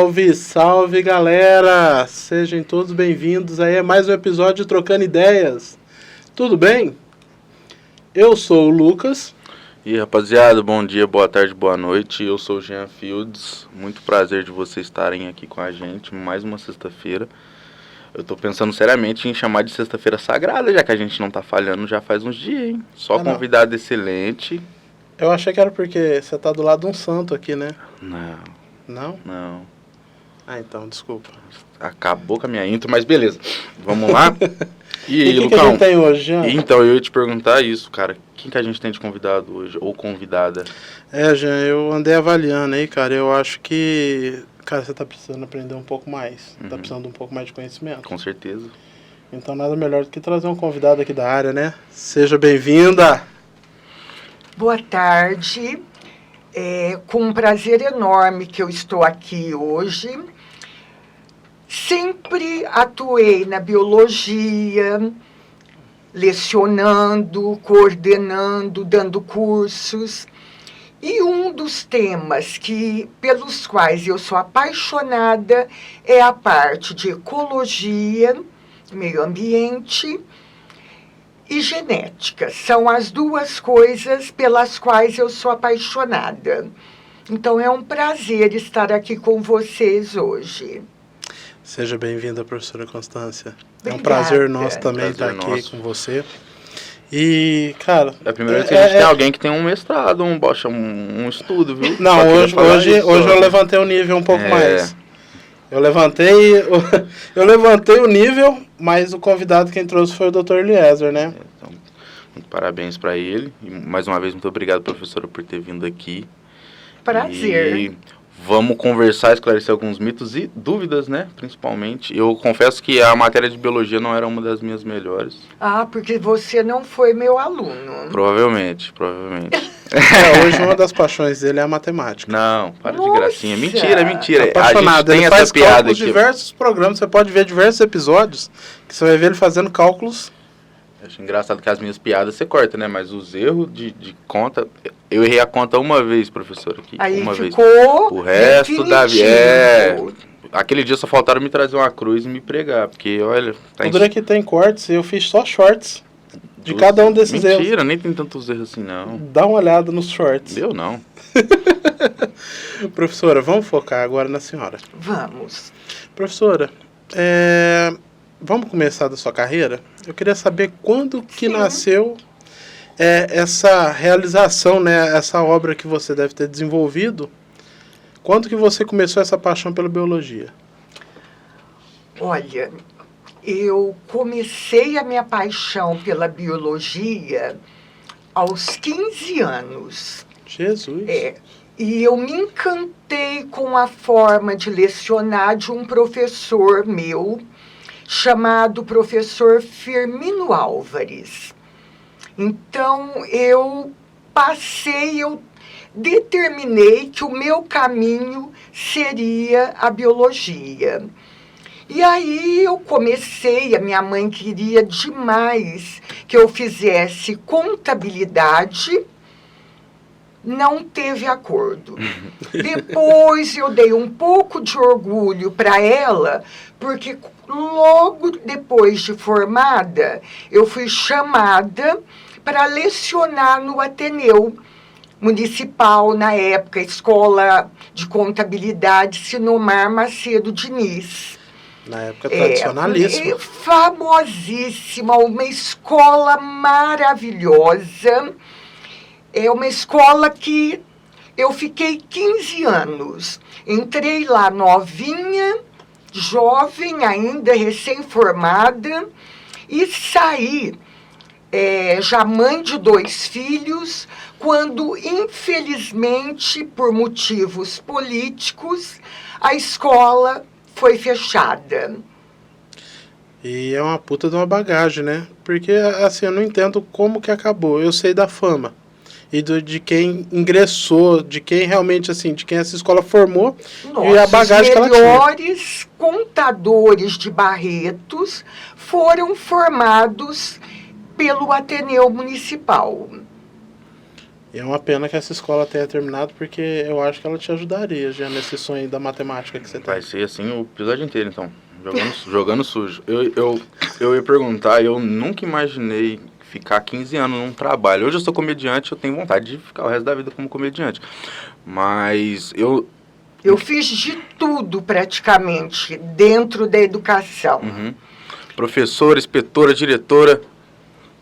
Salve, salve galera! Sejam todos bem-vindos aí a mais um episódio de Trocando Ideias. Tudo bem? Eu sou o Lucas. E rapaziada, bom dia, boa tarde, boa noite. Eu sou o Jean Fields. Muito prazer de vocês estarem aqui com a gente mais uma sexta-feira. Eu tô pensando seriamente em chamar de sexta-feira sagrada, já que a gente não tá falhando já faz uns dias, hein? Só convidado excelente. Eu achei que era porque você tá do lado de um santo aqui, né? Não. Não? Não. Ah, então, desculpa. Acabou com a minha intro, mas beleza. Vamos lá? E aí, Lucão? O que a gente tem hoje, Jean? Então, eu ia te perguntar isso, cara. Quem que a gente tem de convidado hoje? Ou convidada? Jean, eu andei avaliando aí, cara. Eu acho que... Cara, você tá precisando aprender um pouco mais. Tá precisando de um pouco mais de conhecimento. Com certeza. Então, nada melhor do que trazer um convidado aqui da área, né? Seja bem-vinda! Boa tarde. Com um prazer enorme que eu estou aqui hoje. Sempre atuei na biologia, lecionando, coordenando, dando cursos. E um dos temas pelos quais eu sou apaixonada é a parte de ecologia, meio ambiente e genética. São as duas coisas pelas quais eu sou apaixonada. Então é um prazer estar aqui com vocês hoje. Seja bem-vinda, professora Constância. Obrigada. É um prazer nosso também estar aqui com você. E, cara... É a primeira vez que a gente tem alguém que tem um mestrado, um estudo, viu? Não, hoje eu levantei o nível um pouco mais. Eu levantei o nível, mas o convidado quem trouxe foi o Dr. Eliezer, né? Então, muito parabéns para ele. E, mais uma vez, muito obrigado, professora, por ter vindo aqui. Prazer. E vamos conversar, esclarecer alguns mitos e dúvidas, né? Principalmente. Eu confesso que a matéria de biologia não era uma das minhas melhores. Ah, porque você não foi meu aluno. Provavelmente. Hoje uma das paixões dele é a matemática. Não, para de gracinha. Mentira. Apaixonado. A gente tem ele faz essa piada cálculos aqui. Diversos programas, você pode ver diversos episódios que você vai ver ele fazendo cálculos. Eu acho engraçado que as minhas piadas você corta, né? Mas os erros de conta... Eu errei a conta uma vez, professor, aqui. Aí uma ficou vez. O resto da... definitivo. Aquele dia só faltaram me trazer uma cruz e me pregar. Porque, olha... Tá tudo que tem cortes, eu fiz só shorts de cada um desses erros. Mentira, nem tem tantos erros assim, não. Dá uma olhada nos shorts. Eu não. Professora, vamos focar agora na senhora. Vamos. Professora, vamos começar da sua carreira? Eu queria saber quando que nasceu essa realização, né? Essa obra que você deve ter desenvolvido. Quando que você começou essa paixão pela biologia? Olha, eu comecei a minha paixão pela biologia aos 15 anos. Jesus! E eu me encantei com a forma de lecionar de um professor meu, chamado professor Firmino Álvares. Então, eu determinei que o meu caminho seria a biologia. E aí eu comecei, a minha mãe queria demais que eu fizesse contabilidade, não teve acordo. Depois eu dei um pouco de orgulho para ela, porque logo depois de formada, eu fui chamada para lecionar no Ateneu Municipal, na época, Escola de Contabilidade Sinomar Macedo Diniz. Na época tradicionalíssima. Famosíssima, uma escola maravilhosa. É uma escola que eu fiquei 15 anos. Entrei lá novinha, jovem ainda, recém-formada, e saí já mãe de 2 filhos, quando, infelizmente, por motivos políticos, a escola foi fechada. E é uma puta de uma bagagem, né? Porque, assim, eu não entendo como que acabou. Eu sei da fama. E de quem ingressou, de quem realmente, assim, de quem essa escola formou. Nossa, e a bagagem que ela tinha. Os melhores contadores de Barretos foram formados pelo Ateneu Municipal. E é uma pena que essa escola tenha terminado, porque eu acho que ela te ajudaria já nesse sonho da matemática que você tem. Vai ser assim o episódio inteiro, então. Jogando sujo. Eu ia perguntar, eu nunca imaginei ficar 15 anos num trabalho. Hoje eu sou comediante, eu tenho vontade de ficar o resto da vida como comediante. Mas eu fiz de tudo praticamente dentro da educação. Uhum. Professora, inspetora, diretora.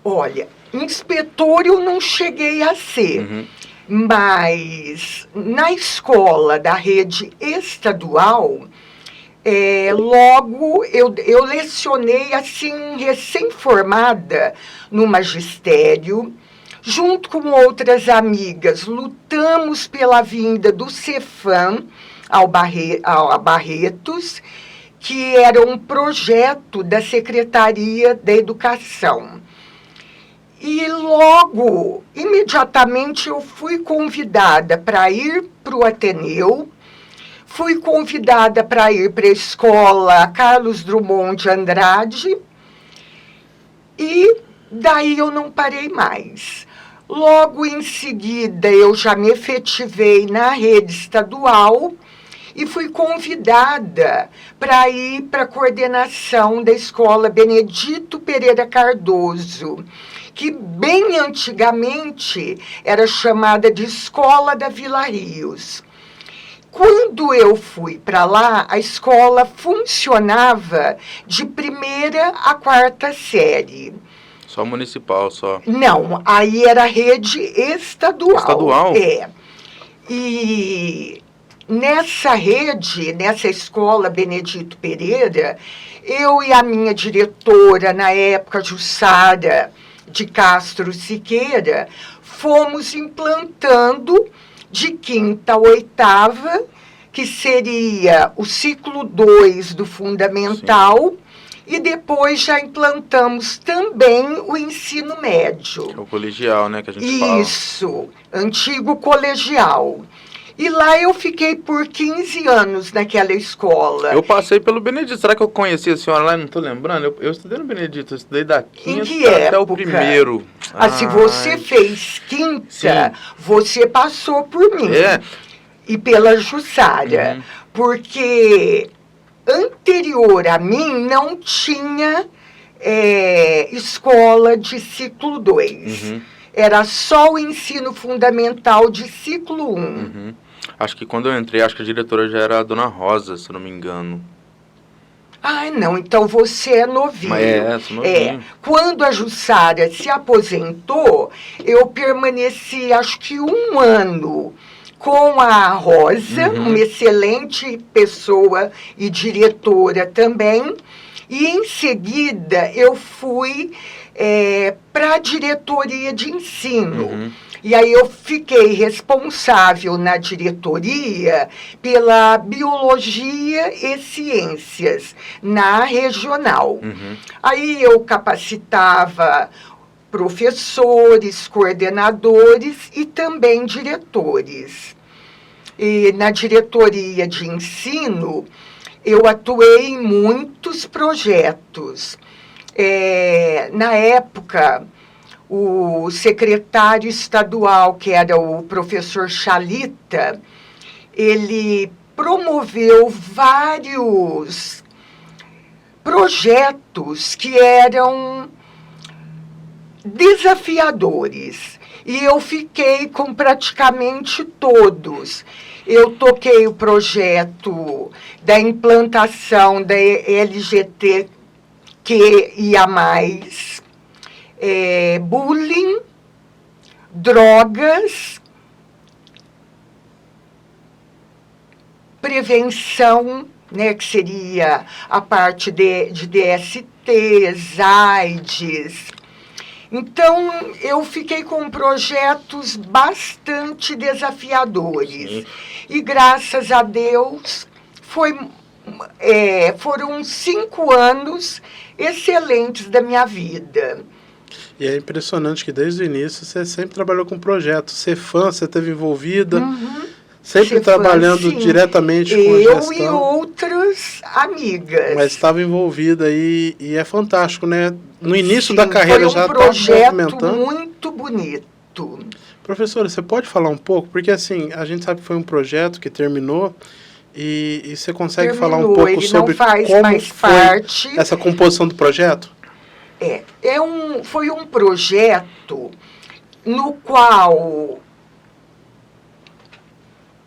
Olha, inspetor eu não cheguei a ser, Uhum. mas na escola da rede estadual, logo eu lecionei assim, recém-formada no magistério, junto com outras amigas, lutamos pela vinda do Cefam a Barretos, que era um projeto da Secretaria da Educação. E logo, imediatamente, eu fui convidada para ir para o Ateneu, fui convidada para ir para a escola Carlos Drummond de Andrade, e daí eu não parei mais. Logo em seguida, eu já me efetivei na rede estadual e fui convidada para ir para a coordenação da escola Benedito Pereira Cardoso, que bem antigamente era chamada de Escola da Vila Rios. Quando eu fui para lá, a escola funcionava de 1ª a 4ª série. Só municipal, só. Não, aí era rede estadual. Estadual? E nessa rede, nessa escola Benedito Pereira, eu e a minha diretora, na época, Jussara de Castro Siqueira, fomos implantando de 5ª a 8ª, que seria o ciclo 2 do fundamental. Sim. E depois já implantamos também o ensino médio. Que é o colegial, né, que a gente fala. Isso, antigo colegial. E lá eu fiquei por 15 anos naquela escola. Eu passei pelo Benedito. Será que eu conheci a senhora lá? Não estou lembrando. Eu estudei no Benedito. Eu estudei da 5ª até o 1º. Se você fez 5ª, sim, você passou por mim. E pela Jussara. Uhum. Porque anterior a mim não tinha escola de ciclo 2. Uhum. Era só o ensino fundamental de ciclo 1. Uhum. Acho que quando eu entrei, acho que a diretora já era a Dona Rosa, se não me engano. Ah, não, então você é novinho. Sou novinho. Quando a Jussara se aposentou, eu permaneci, acho que 1 ano com a Rosa, uhum, uma excelente pessoa e diretora também. E, em seguida, eu fui para a diretoria de ensino. Uhum. E aí eu fiquei responsável na diretoria pela biologia e ciências, na regional. Uhum. Aí eu capacitava professores, coordenadores e também diretores. E na diretoria de ensino, eu atuei em muitos projetos. Na época, o secretário estadual, que era o professor Chalita, ele promoveu vários projetos que eram desafiadores. E eu fiquei com praticamente todos. Eu toquei o projeto da implantação da LGBTQIA+, bullying, drogas, prevenção, né, que seria a parte de DSTs, AIDS. Então, eu fiquei com projetos bastante desafiadores. Sim. E, graças a Deus, foram 5 anos excelentes da minha vida. E é impressionante que, desde o início, você sempre trabalhou com projetos. Cefam, você esteve envolvida, sempre Cefam, trabalhando, sim, diretamente com a gestão. Eu e outras amigas. Mas estava envolvida e é fantástico, né? No início, sim, da carreira já estava movimentando. Foi um projeto muito bonito. Professora, você pode falar um pouco? Porque assim, a gente sabe que foi um projeto que terminou e você consegue falar um pouco ele sobre não faz como mais foi parte. essa composição do projeto? Foi um projeto no qual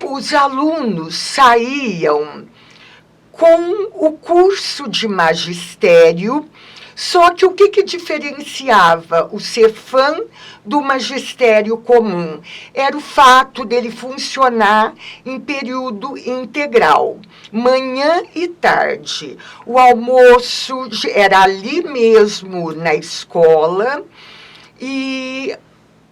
os alunos saíam com o curso de magistério, só que o que diferenciava o Cefam do magistério comum? Era o fato dele funcionar em período integral, manhã e tarde. O almoço era ali mesmo na escola e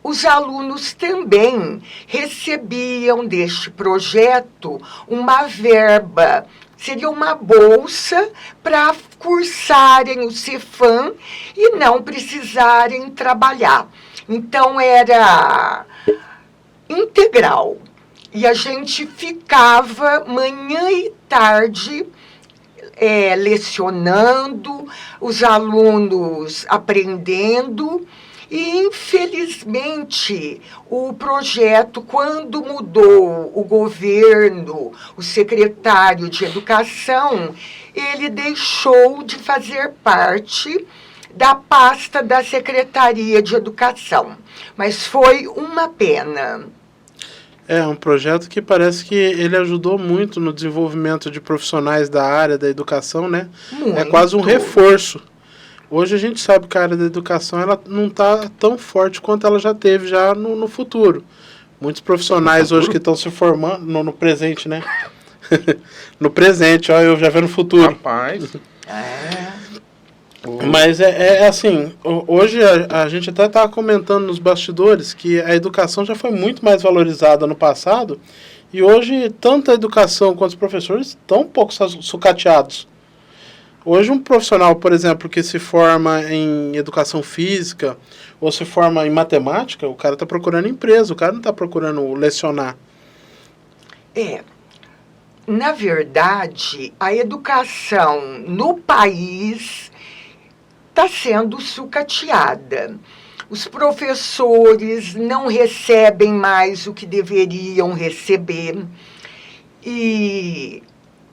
os alunos também recebiam deste projeto uma verba. Seria uma bolsa para cursarem o Cefam e não precisarem trabalhar. Então, era integral. E a gente ficava manhã e tarde lecionando, os alunos aprendendo. E, infelizmente, o projeto, quando mudou o governo, o secretário de Educação, ele deixou de fazer parte da pasta da Secretaria de Educação. Mas foi uma pena. É um projeto que parece que ele ajudou muito no desenvolvimento de profissionais da área da educação, né? Muito. É quase um reforço. Hoje a gente sabe que a área da educação ela não está tão forte quanto ela já teve já no futuro. Muitos profissionais hoje que estão se formando no presente, né? No presente, ó, eu já vendo no futuro. Rapaz. Mas é assim, hoje a gente até estava comentando nos bastidores que a educação já foi muito mais valorizada no passado e hoje tanto a educação quanto os professores estão um pouco sucateados. Hoje um profissional, por exemplo, que se forma em educação física ou se forma em matemática, o cara está procurando empresa, o cara não está procurando lecionar. Na verdade, a educação no país está sendo sucateada. Os professores não recebem mais o que deveriam receber. E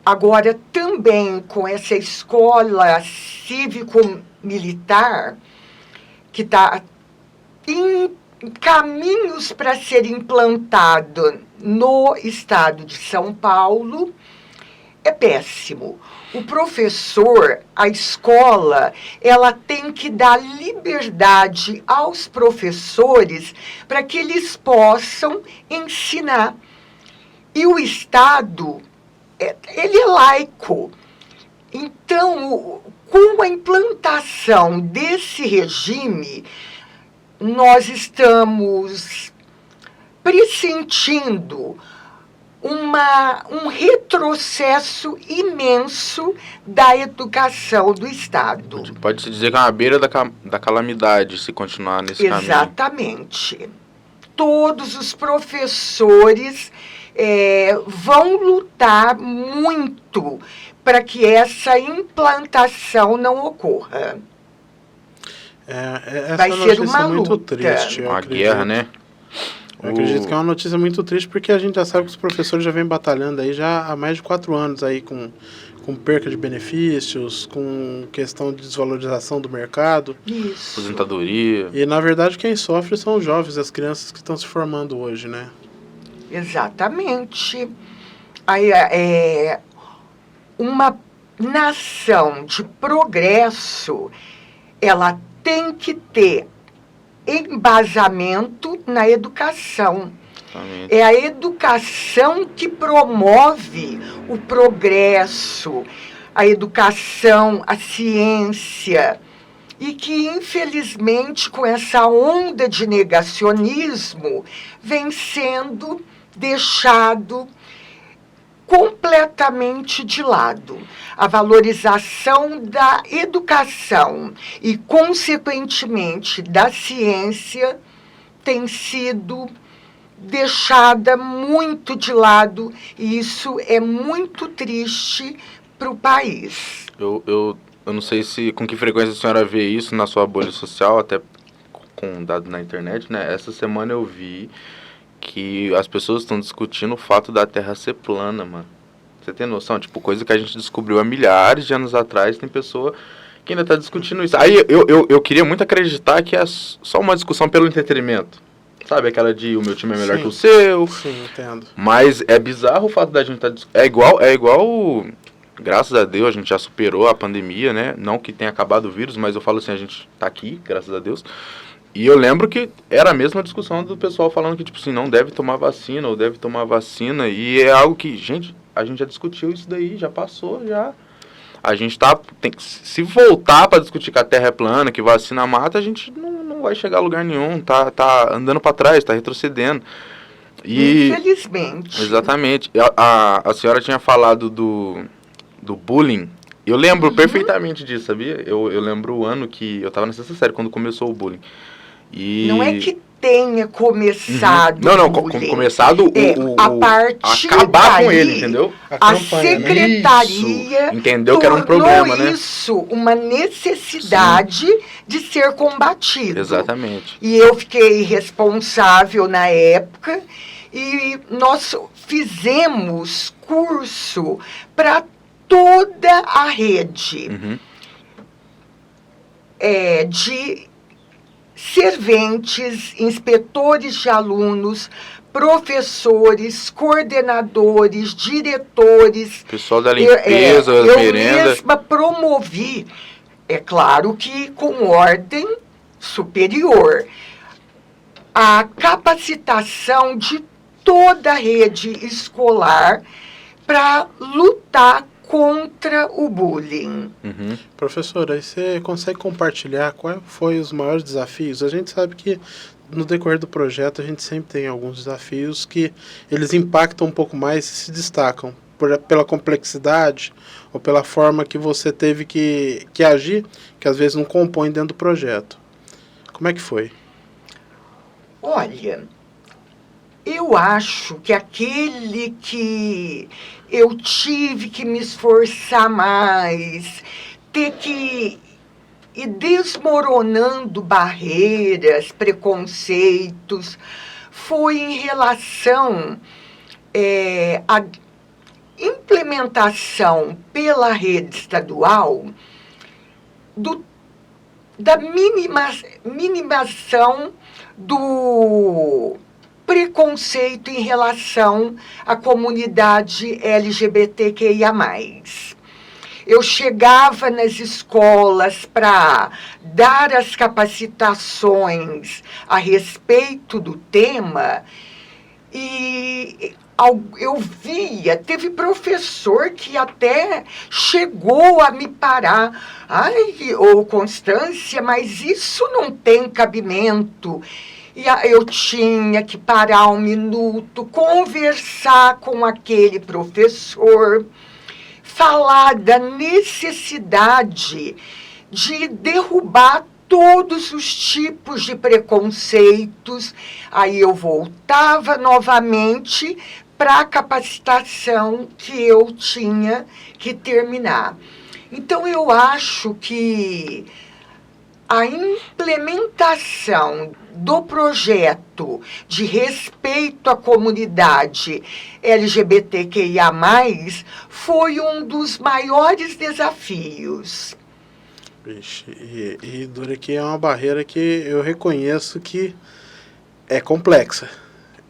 agora também com essa escola cívico-militar, que está em caminhos para ser implantado no estado de São Paulo, é péssimo. O professor, a escola, ela tem que dar liberdade aos professores para que eles possam ensinar. E o Estado, ele é laico. Então, com a implantação desse regime, nós estamos pressentindo um retrocesso imenso da educação do Estado. Pode-se dizer que é uma beira da calamidade se continuar nesse caminho. Exatamente. Todos os professores vão lutar muito para que essa implantação não ocorra. Vai ser uma muito luta. Triste. Uma guerra, né? Eu acredito que é uma notícia muito triste, porque a gente já sabe que os professores já vêm batalhando aí já há mais de 4 anos aí com perca de benefícios, com questão de desvalorização do mercado. Isso. Aposentadoria. E, na verdade, quem sofre são os jovens, as crianças que estão se formando hoje, né? Exatamente. Uma nação de progresso, ela tem que ter embasamento na educação. Exatamente. É a educação que promove o progresso, a educação, a ciência, e que, infelizmente, com essa onda de negacionismo, vem sendo deixado completamente de lado. A valorização da educação e, consequentemente, da ciência tem sido deixada muito de lado, e isso é muito triste para o país. Eu não sei com que frequência a senhora vê isso na sua bolha social, até com dados na internet, né? Essa semana eu vi que as pessoas estão discutindo o fato da Terra ser plana, mano. Você tem noção? Tipo, coisa que a gente descobriu há milhares de anos atrás, tem pessoa que ainda tá discutindo isso. Aí eu queria muito acreditar que é só uma discussão pelo entretenimento. Sabe, aquela de o meu time é melhor Sim. que o seu. Sim, entendo. Mas é bizarro o fato da gente tá... É igual... Graças a Deus, a gente já superou a pandemia, né? Não que tenha acabado o vírus, mas eu falo assim, a gente tá aqui, graças a Deus. E eu lembro que era a mesma discussão do pessoal falando que, tipo assim, não deve tomar vacina ou deve tomar vacina. E é algo que, gente, a gente já discutiu isso daí, já passou, já. A gente se voltar para discutir que a Terra é plana, que vacina mata, a gente não vai chegar a lugar nenhum, tá andando para trás, tá retrocedendo. E, infelizmente. exatamente. A senhora tinha falado do bullying. Eu lembro perfeitamente disso, sabia? Eu lembro o ano que eu tava na sexta série, quando começou o bullying. E... Não é que tenha começado Não, bullying. começado a partir acabar daí, com ele, entendeu? A campanha, né? secretaria Isso, entendeu que era um problema, né? isso uma necessidade de ser combatido. Exatamente. E eu fiquei responsável na época e nós fizemos curso para toda a rede de serventes, inspetores de alunos, professores, coordenadores, diretores. Pessoal da limpeza, merenda. Eu mesma promovi, é claro que com ordem superior, a capacitação de toda a rede escolar para lutar contra o bullying. Professora, aí você consegue compartilhar quais foram os maiores desafios? A gente sabe que no decorrer do projeto a gente sempre tem alguns desafios que eles impactam um pouco mais e se destacam pela complexidade ou pela forma que você teve que agir, que às vezes não compõe dentro do projeto. Como é que foi? Olha, eu acho que aquele que eu tive que me esforçar mais, ter que ir desmoronando barreiras, preconceitos, foi em relação à implementação pela rede estadual da minimação do preconceito em relação à comunidade LGBTQIA+. Eu chegava nas escolas para dar as capacitações a respeito do tema e eu via, teve professor que até chegou a me parar. Ai, ô Constância, mas isso não tem cabimento. E eu tinha que parar um minuto, conversar com aquele professor, falar da necessidade de derrubar todos os tipos de preconceitos. Aí eu voltava novamente para a capacitação que eu tinha que terminar. Então, eu acho que a implementação do projeto de respeito à comunidade LGBTQIA+, foi um dos maiores desafios. Vixe, e dura que é uma barreira que eu reconheço que é complexa,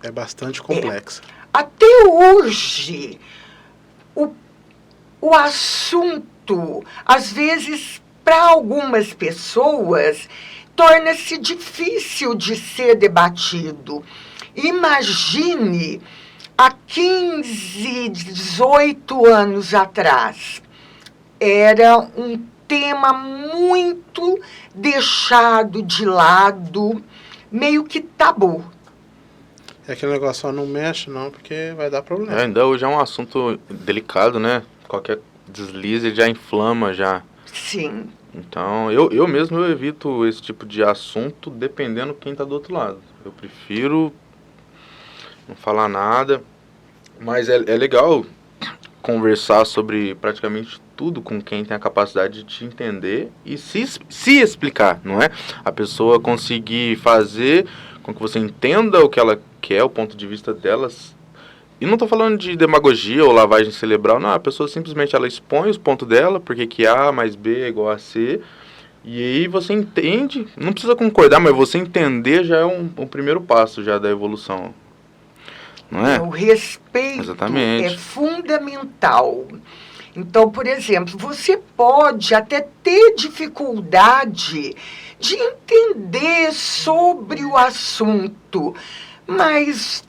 é bastante complexa. Até hoje, o assunto, às vezes, para algumas pessoas, torna-se difícil de ser debatido. Imagine há 15, 18 anos atrás. Era um tema muito deixado de lado, meio que tabu. É aquele negócio, só não mexe não, porque vai dar problema. Ainda hoje é um assunto delicado, né? Qualquer deslize já inflama, já. Sim. Então, eu mesmo evito esse tipo de assunto dependendo quem tá do outro lado. Eu prefiro não falar nada, mas é legal conversar sobre praticamente tudo com quem tem a capacidade de te entender e se explicar, não é? A pessoa conseguir fazer com que você entenda o que ela quer, o ponto de vista delas. E não estou falando de demagogia ou lavagem cerebral, não. A pessoa simplesmente ela expõe os pontos dela, porque que A mais B é igual a C. E aí você entende, não precisa concordar, mas você entender já é um primeiro passo já da evolução. Não é? O respeito Exatamente. é fundamental. Então, por exemplo, você pode até ter dificuldade de entender sobre o assunto, mas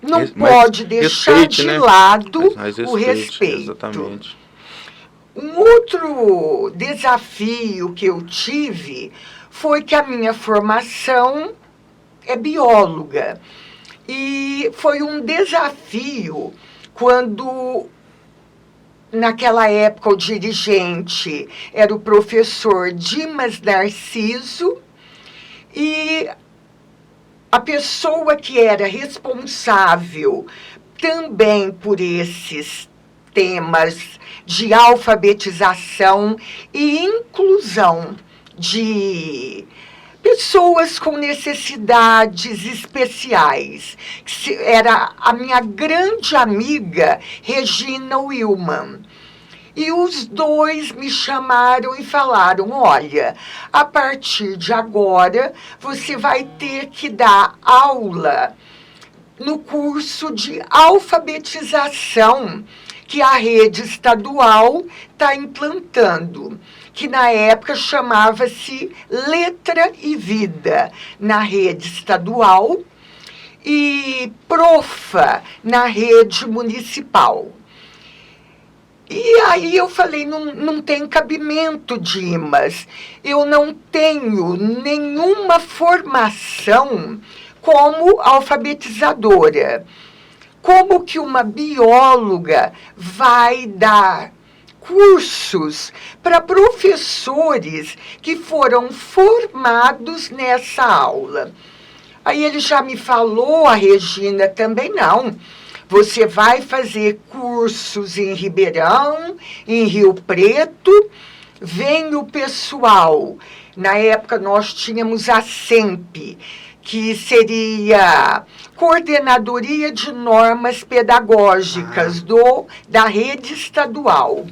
não pode deixar respeite, de né? lado Mas o respeito. Exatamente. Um outro desafio que eu tive foi que a minha formação é bióloga. E foi um desafio quando, naquela época, o dirigente era o professor Dimas Narciso e a pessoa que era responsável também por esses temas de alfabetização e inclusão de pessoas com necessidades especiais. Era a minha grande amiga, Regina Willman. E os dois me chamaram e falaram, olha, a partir de agora você vai ter que dar aula no curso de alfabetização que a rede estadual está implantando, que na época chamava-se Letra e Vida na rede estadual e Profa na rede municipal. E aí eu falei, não tem cabimento, Dimas, eu não tenho nenhuma formação como alfabetizadora. Como que uma bióloga vai dar cursos para professores que foram formados nessa aula? Aí ele já me falou, a Regina também não. Você vai fazer cursos em Ribeirão, em Rio Preto, vem o pessoal. Na época nós tínhamos a SEMP, que seria Coordenadoria de Normas Pedagógicas da rede estadual.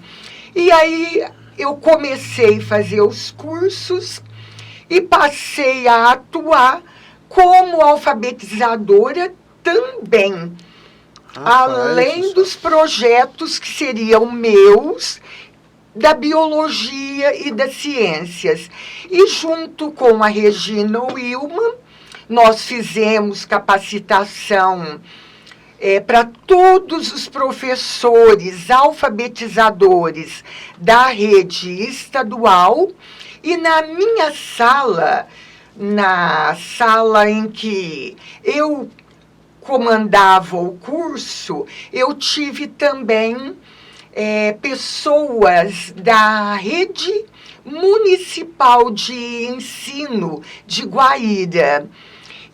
E aí eu comecei a fazer os cursos e passei a atuar como alfabetizadora também. Além dos projetos que seriam meus, da biologia e das ciências. E junto com a Regina Willman, nós fizemos capacitação para todos os professores alfabetizadores da rede estadual. E na minha sala, na sala em que eu comandava o curso, eu tive também pessoas da rede municipal de ensino de Guaíra.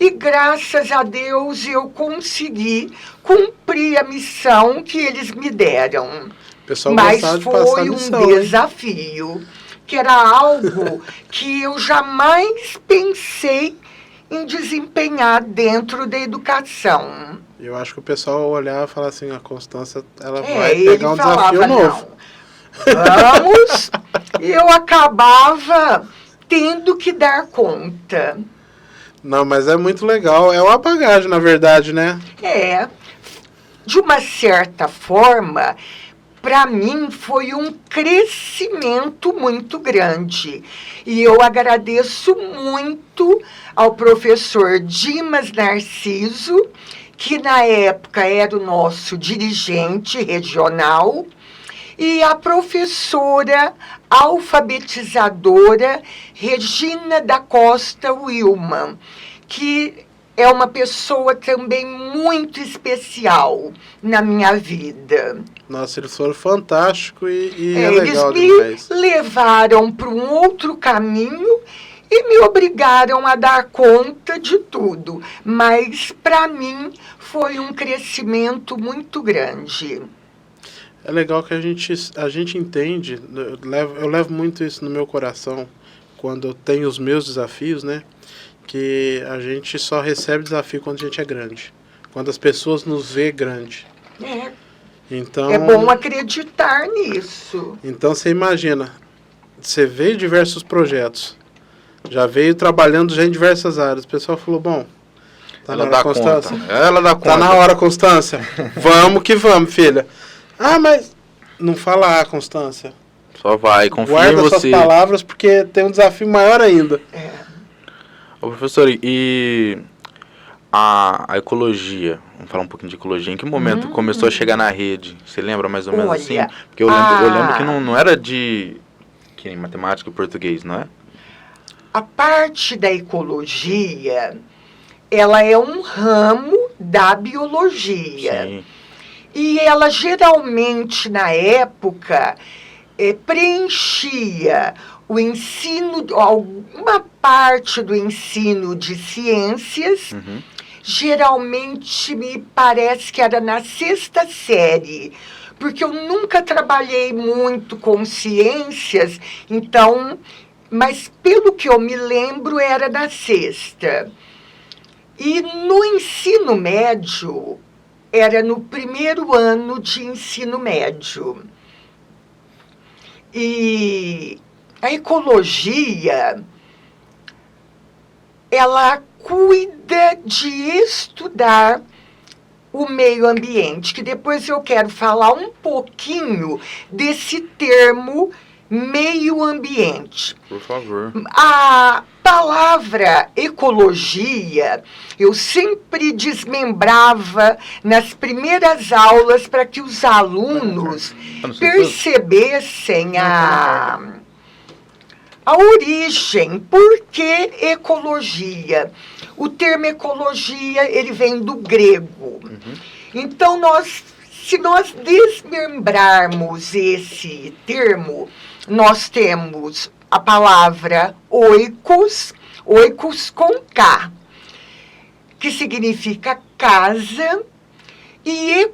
E graças a Deus eu consegui cumprir a missão que eles me deram. Mas foi um desafio, que era algo que eu jamais pensei em desempenhar dentro da educação. Eu acho que o pessoal olhar e falar assim, a Constância, ela vai pegar um desafio novo. Vamos, e eu acabava tendo que dar conta. Não, mas é muito legal. É uma bagagem, na verdade, né? De uma certa forma, para mim foi um crescimento muito grande. E eu agradeço muito ao professor Dimas Narciso, que na época era o nosso dirigente regional, e a professora alfabetizadora Regina da Costa Willman, que é uma pessoa também muito especial na minha vida. Nossa, eles foram fantásticos e é legal demais. Eles me levaram para um outro caminho e me obrigaram a dar conta de tudo. Mas, para mim, foi um crescimento muito grande. É legal que a gente entende, eu levo muito isso no meu coração quando eu tenho os meus desafios, né? Que a gente só recebe desafio quando a gente é grande. Quando as pessoas nos vê grande. É, Então, é bom acreditar nisso. então você imagina, você veio diversos projetos, já veio trabalhando já em diversas áreas. O pessoal falou, bom, tá na Ela hora, dá Constância? conta. Ela dá conta. Tá na hora, Constância. Vamos que vamos, filha. Ah, mas não fala, Constância. Só vai, confia Guarda em suas você. palavras porque tem um desafio maior ainda. Ô, professor, e a ecologia? Vamos falar um pouquinho de ecologia. Em que momento começou a chegar na rede? Você lembra mais ou menos Olha, assim? Porque eu lembro que não era que nem matemática e português, não é? A parte da ecologia, ela é um ramo da biologia. Sim. E ela geralmente, na época, preenchia o ensino, alguma parte do ensino de ciências. Uhum. Geralmente, me parece que era na 6ª série, porque eu nunca trabalhei muito com ciências, então, mas pelo que eu me lembro, era na 6ª. E no ensino médio, era no primeiro ano de ensino médio. E a ecologia, ela cuida de estudar o meio ambiente, que depois eu quero falar um pouquinho desse termo meio ambiente. Por favor. A palavra ecologia, eu sempre desmembrava nas primeiras aulas para que os alunos percebessem a origem. Por que ecologia? O termo ecologia, ele vem do grego. Então, se nós desmembrarmos esse termo, nós temos a palavra oikos com K, que significa casa, e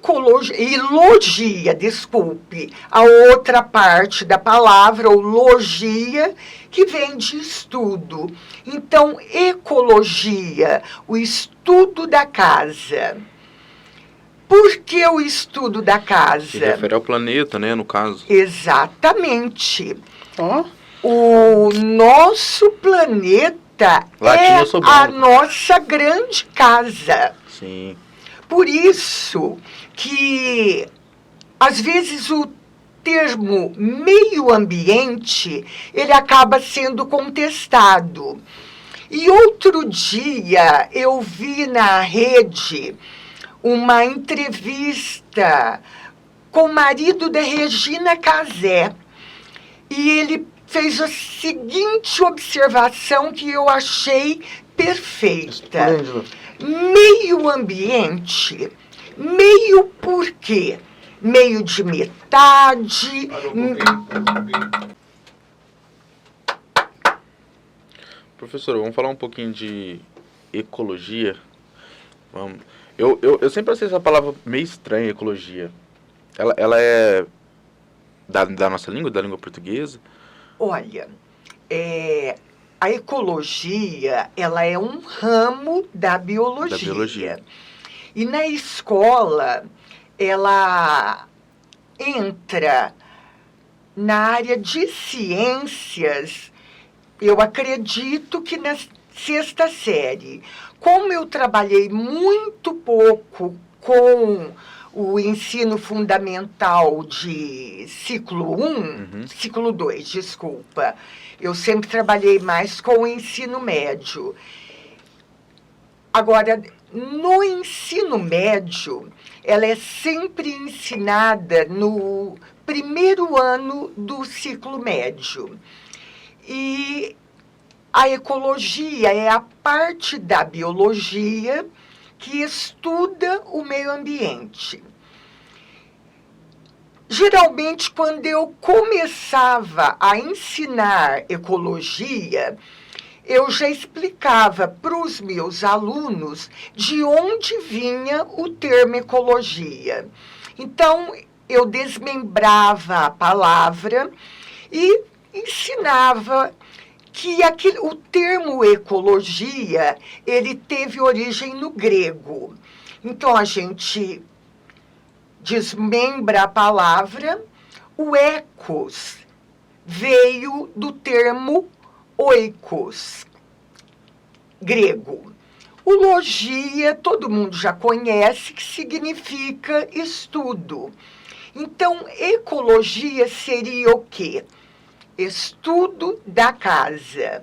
logia, desculpe, a outra parte da palavra, ou logia, que vem de estudo. Então, ecologia, o estudo da casa. Por que o estudo da casa? Se refere ao planeta, né, no caso. Exatamente. Ó. O nosso planeta Latim eu sou bom. a nossa grande casa. Sim. Por isso que, às vezes, o termo meio ambiente, ele acaba sendo contestado. E outro dia eu vi na rede uma entrevista com o marido da Regina Casé. E ele fez a seguinte observação que eu achei perfeita. Meio ambiente, meio por quê? Meio de metade. Professor, vamos falar um pouquinho de ecologia. Vamos. Eu sempre achei essa palavra meio estranha, ecologia. Ela é da nossa língua, da língua portuguesa? Olha, a ecologia, ela é um ramo da biologia. Da biologia. E na escola, ela entra na área de ciências, eu acredito que na 6ª série. Como eu trabalhei muito pouco com o ensino fundamental de ciclo 1, ciclo 2, desculpa. Eu sempre trabalhei mais com o ensino médio. Agora, no ensino médio, ela é sempre ensinada no primeiro ano do ciclo médio. E a ecologia é a parte da biologia que estuda o meio ambiente. Geralmente, quando eu começava a ensinar ecologia, eu já explicava para os meus alunos de onde vinha o termo ecologia. Então, eu desmembrava a palavra e ensinava que o termo ecologia, ele teve origem no grego. Então, a gente desmembra a palavra, o ecos veio do termo oikos, grego. O logia, todo mundo já conhece, que significa estudo. Então, ecologia seria o quê? Estudo da casa.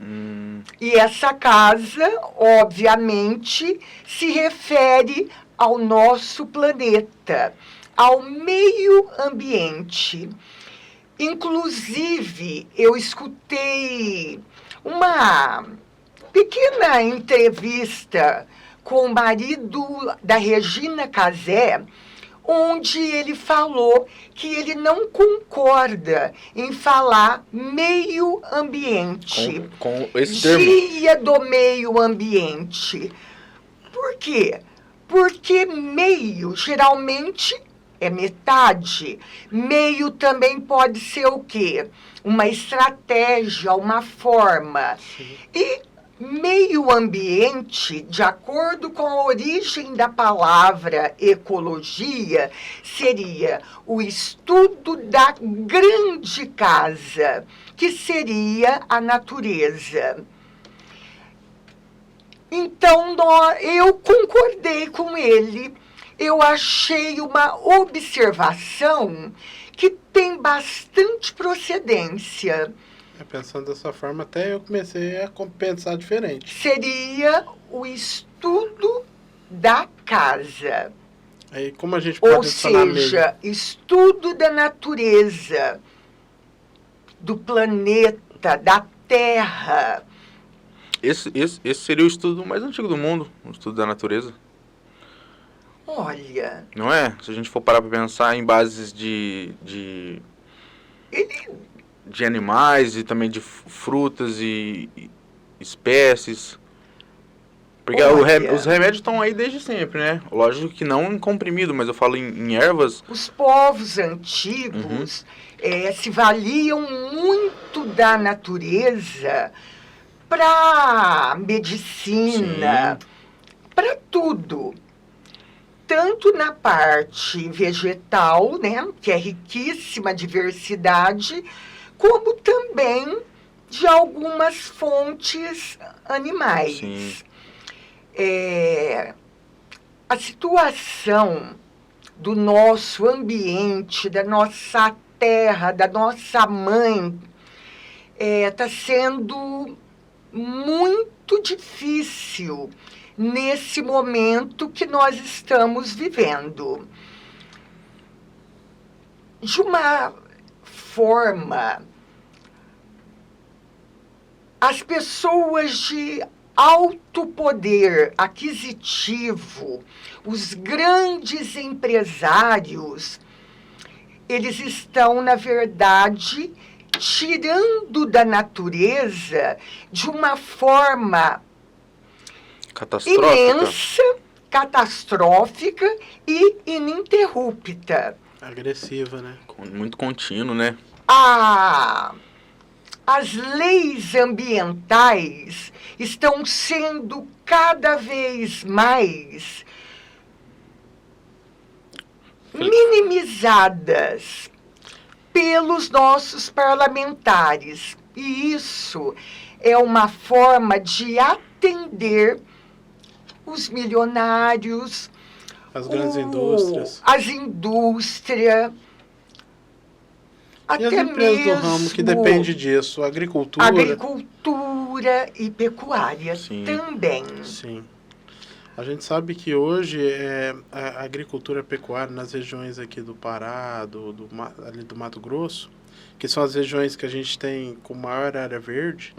E essa casa, obviamente, se refere ao nosso planeta, ao meio ambiente. Inclusive, eu escutei uma pequena entrevista com o marido da Regina Casé, onde ele falou que ele não concorda em falar meio ambiente. Com esse termo. Dia do meio ambiente. Por quê? Porque meio, geralmente, é metade. Meio também pode ser o quê? Uma estratégia, uma forma. Sim. E meio ambiente, de acordo com a origem da palavra ecologia, seria o estudo da grande casa, que seria a natureza. Então, eu concordei com ele. Eu achei uma observação que tem bastante procedência. Pensando dessa forma, até eu comecei a pensar diferente. Seria o estudo da casa. Aí, como a gente pode Ou seja, estudo da natureza, do planeta, da Terra. Esse seria o estudo mais antigo do mundo, o estudo da natureza. Olha... Não é? Se a gente for parar para pensar em bases de animais e também de frutas e espécies. Porque os remédios estão aí desde sempre, né? Lógico que não em comprimido, mas eu falo em ervas. Os povos antigos se valiam muito da natureza para medicina, para tudo. Tanto na parte vegetal, né, que é riquíssima diversidade, como também de algumas fontes animais. Sim. A situação do nosso ambiente, da nossa terra, da nossa mãe, está sendo muito difícil nesse momento que nós estamos vivendo. De uma forma, as pessoas de alto poder aquisitivo, os grandes empresários, eles estão, na verdade, tirando natureza de uma forma imensa, catastrófica e ininterrupta. Agressiva, né? Muito contínuo, né? As leis ambientais estão sendo cada vez mais minimizadas pelos nossos parlamentares. E isso é uma forma de atender os milionários, as grandes indústrias. As indústrias, e as empresas do ramo que depende disso, agricultura e pecuária. Sim. Também. Sim. A gente sabe que hoje a agricultura pecuária nas regiões aqui do Pará, ali do Mato Grosso, que são as regiões que a gente tem com maior área verde,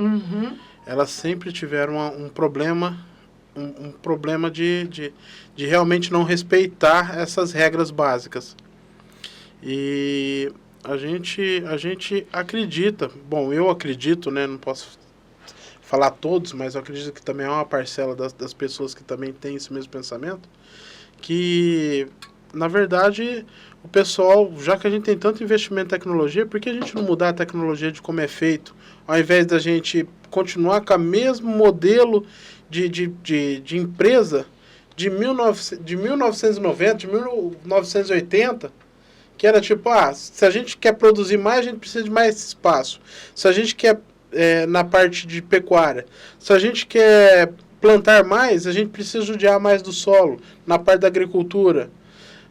elas sempre tiveram um problema, um problema de realmente não respeitar essas regras básicas. E a gente acredita, bom, eu acredito, né, não posso falar todos, mas eu acredito que também é uma parcela das pessoas que também tem esse mesmo pensamento, que na verdade, o pessoal, já que a gente tem tanto investimento em tecnologia, por que a gente não mudar a tecnologia de como é feito? Ao invés da gente continuar com o mesmo modelo de empresa de 1990, de 1980, que era tipo, se a gente quer produzir mais, a gente precisa de mais espaço. Se a gente quer, na parte de pecuária, se a gente quer plantar mais, a gente precisa judiar mais do solo, na parte da agricultura.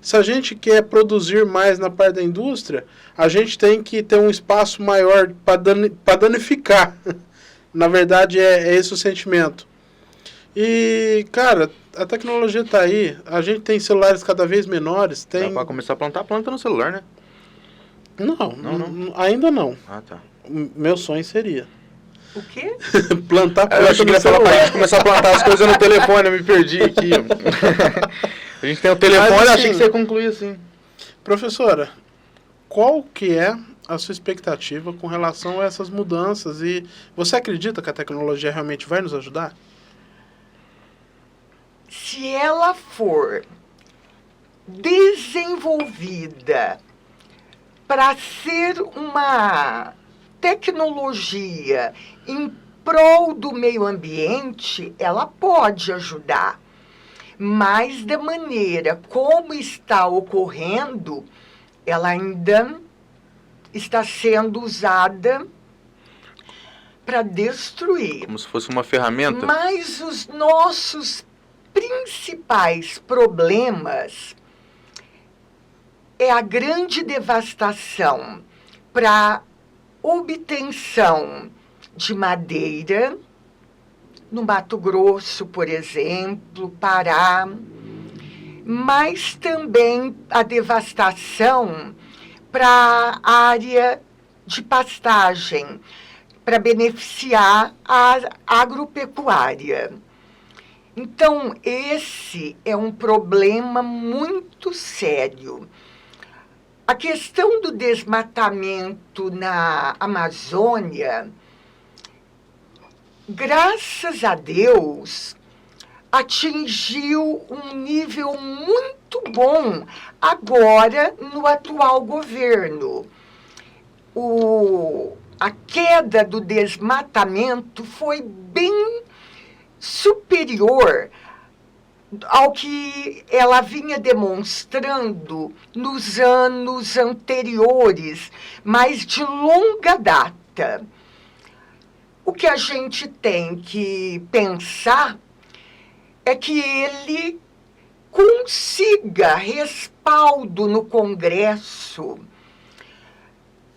Se a gente quer produzir mais na parte da indústria, a gente tem que ter um espaço maior para danificar. Na verdade, é esse o sentimento. E, cara, a tecnologia está aí. A gente tem celulares cada vez menores. Tem... Dá para começar a plantar planta no celular, né? Não, ainda não. Ah, tá. Meu sonho seria. O quê? Plantar planta Eu acho que no celular. pra gente começar a plantar as coisas no telefone, eu me perdi aqui. A gente tem o telefone, Mas, assim, achei que você ia concluir assim. Professora, qual que é a sua expectativa com relação a essas mudanças? E você acredita que a tecnologia realmente vai nos ajudar? Se ela for desenvolvida para ser uma tecnologia em prol do meio ambiente, ela pode ajudar. Mas da maneira como está ocorrendo, ela ainda está sendo usada para destruir. Como se fosse uma ferramenta. Mas os nossos principais problemas é a grande devastação para obtenção de madeira, no Mato Grosso, por exemplo, Pará, mas também a devastação para a área de pastagem, para beneficiar a agropecuária. Então, esse é um problema muito sério. A questão do desmatamento na Amazônia, graças a Deus, atingiu um nível muito bom agora no atual governo. A queda do desmatamento foi bem superior ao que ela vinha demonstrando nos anos anteriores, mas de longa data. O que a gente tem que pensar é que ele consiga respaldo no Congresso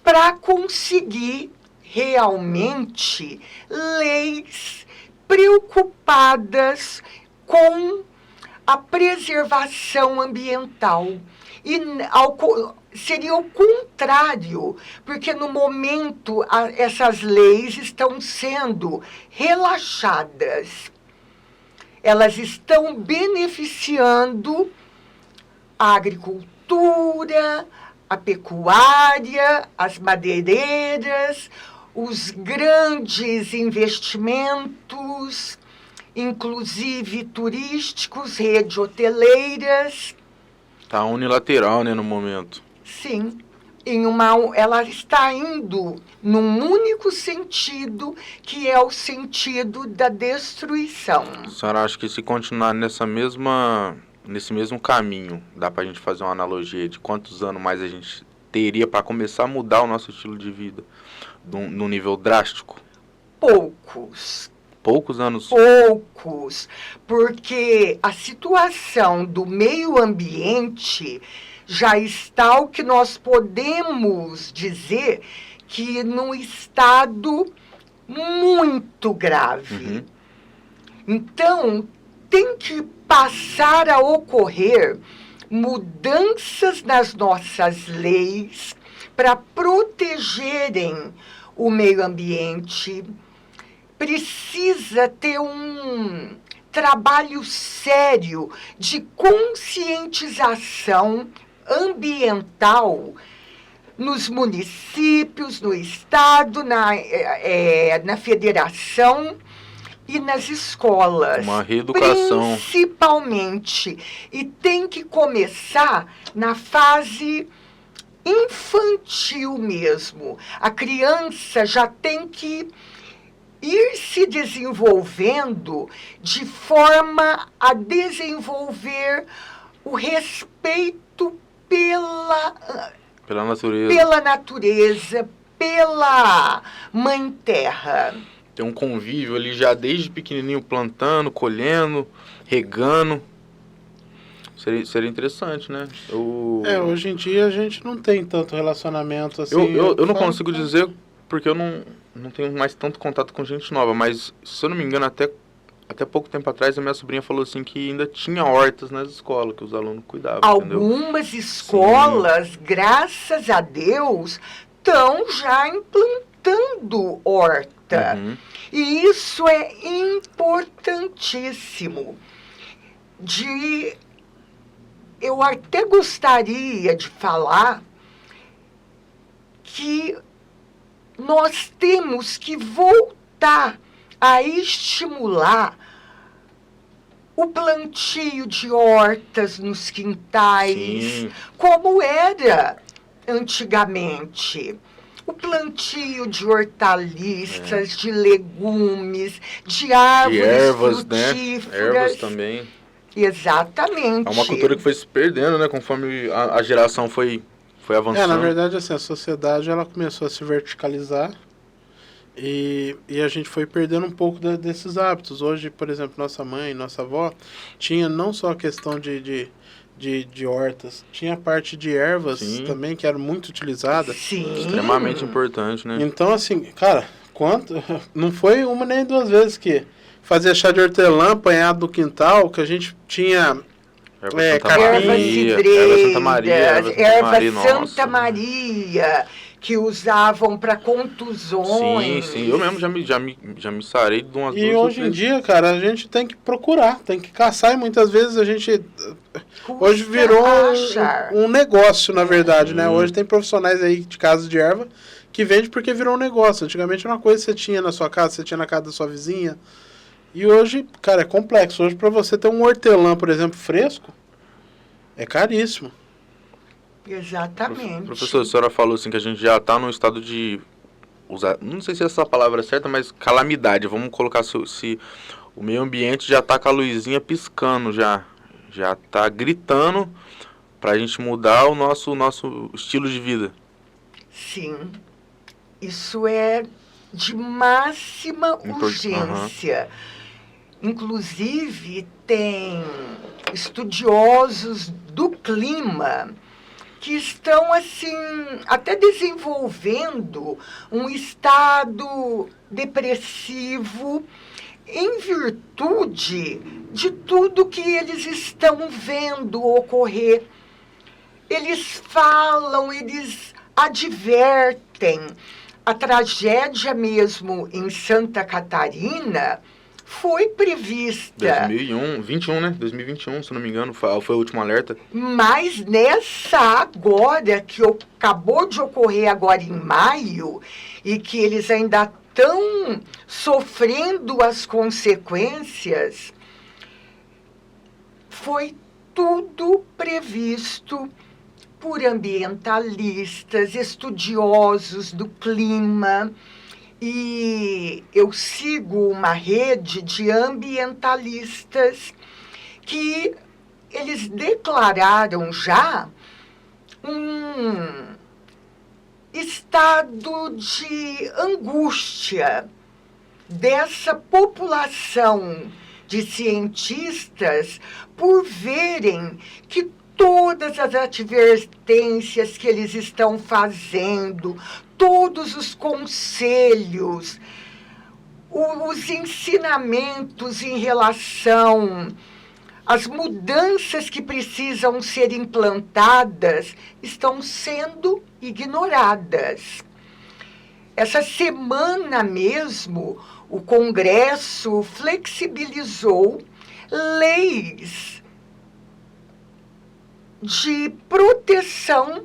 para conseguir realmente leis preocupadas com a preservação ambiental. E seria o contrário, porque no momento essas leis estão sendo relaxadas. Elas estão beneficiando a agricultura, a pecuária, as madeireiras, os grandes investimentos, inclusive turísticos, redes hoteleiras. Tá unilateral, né, no momento. Sim, ela está indo num único sentido, que é o sentido da destruição. A senhora acha que se continuar nesse mesmo caminho, dá pra gente fazer uma analogia de quantos anos mais a gente teria para começar a mudar o nosso estilo de vida num nível drástico? Poucos. Poucos anos? Poucos, porque a situação do meio ambiente já está o que nós podemos dizer que num estado muito grave. Uhum. Então, tem que passar a ocorrer mudanças nas nossas leis para protegerem o meio ambiente. Precisa ter um trabalho sério de conscientização ambiental nos municípios, no estado, na federação, e nas escolas. Uma reeducação. Principalmente. E tem que começar na fase infantil mesmo. A criança já tem que ir se desenvolvendo de forma a desenvolver o respeito pela natureza, pela Mãe Terra. Tem um convívio ali já desde pequenininho, plantando, colhendo, regando. Seria interessante, né? Hoje em dia a gente não tem tanto relacionamento assim. Eu não consigo dizer porque eu não tenho mais tanto contato com gente nova, mas se eu não me engano, até pouco tempo atrás a minha sobrinha falou assim que ainda tinha hortas nas escolas, que os alunos cuidavam. Algumas entendeu? escolas, Sim. Graças a Deus, estão já implantando horta. Uhum. E isso é importantíssimo. Eu até gostaria de falar que nós temos que voltar a estimular o plantio de hortas nos quintais, Sim. como era antigamente. O plantio de hortaliças, de legumes, de árvores de ervas, frutíferas. né? Ervas também. Exatamente. É uma cultura que foi se perdendo, né? Conforme a geração foi avançando. Na verdade, assim, a sociedade ela começou a se verticalizar e a gente foi perdendo um pouco desses hábitos. Hoje, por exemplo, nossa mãe, nossa avó, tinha não só a questão de hortas, tinha a parte de ervas Sim. também, que era muito utilizada. Sim. Extremamente importante, né? Então, assim, cara, não foi uma nem duas vezes que fazia chá de hortelã apanhado do quintal, que a gente tinha Erva cidreira, erva Santa Maria, que usavam para contusões. Sim, eu mesmo já me sarei de umas duas. E hoje em dia, cara, a gente tem que procurar, tem que caçar, e muitas vezes a gente hoje virou um negócio, na verdade, né? Hoje tem profissionais aí de casa de erva que vende porque virou um negócio. Antigamente era uma coisa que você tinha na sua casa, você tinha na casa da sua vizinha. E hoje, cara, é complexo. Hoje, para você ter um hortelã, por exemplo, fresco, é caríssimo. Exatamente. Professor, a senhora falou assim que a gente já está num estado de usar, não sei se essa palavra é certa, mas calamidade. Vamos colocar se o meio ambiente já está com a luzinha piscando, já está gritando para a gente mudar o nosso estilo de vida. Sim, isso é de máxima urgência. Inclusive, tem estudiosos do clima que estão, assim, até desenvolvendo um estado depressivo em virtude de tudo que eles estão vendo ocorrer. Eles falam, eles advertem. A tragédia mesmo em Santa Catarina foi prevista. 2021, né? 2021, se não me engano, foi o último alerta. Mas nessa agora, que acabou de ocorrer agora em maio, e que eles ainda estão sofrendo as consequências, foi tudo previsto por ambientalistas, estudiosos do clima. E eu sigo uma rede de ambientalistas que eles declararam já um estado de angústia dessa população de cientistas por verem que todas as advertências que eles estão fazendo, todos os conselhos, os ensinamentos em relação às mudanças que precisam ser implantadas estão sendo ignoradas. Essa semana mesmo, o Congresso flexibilizou leis de proteção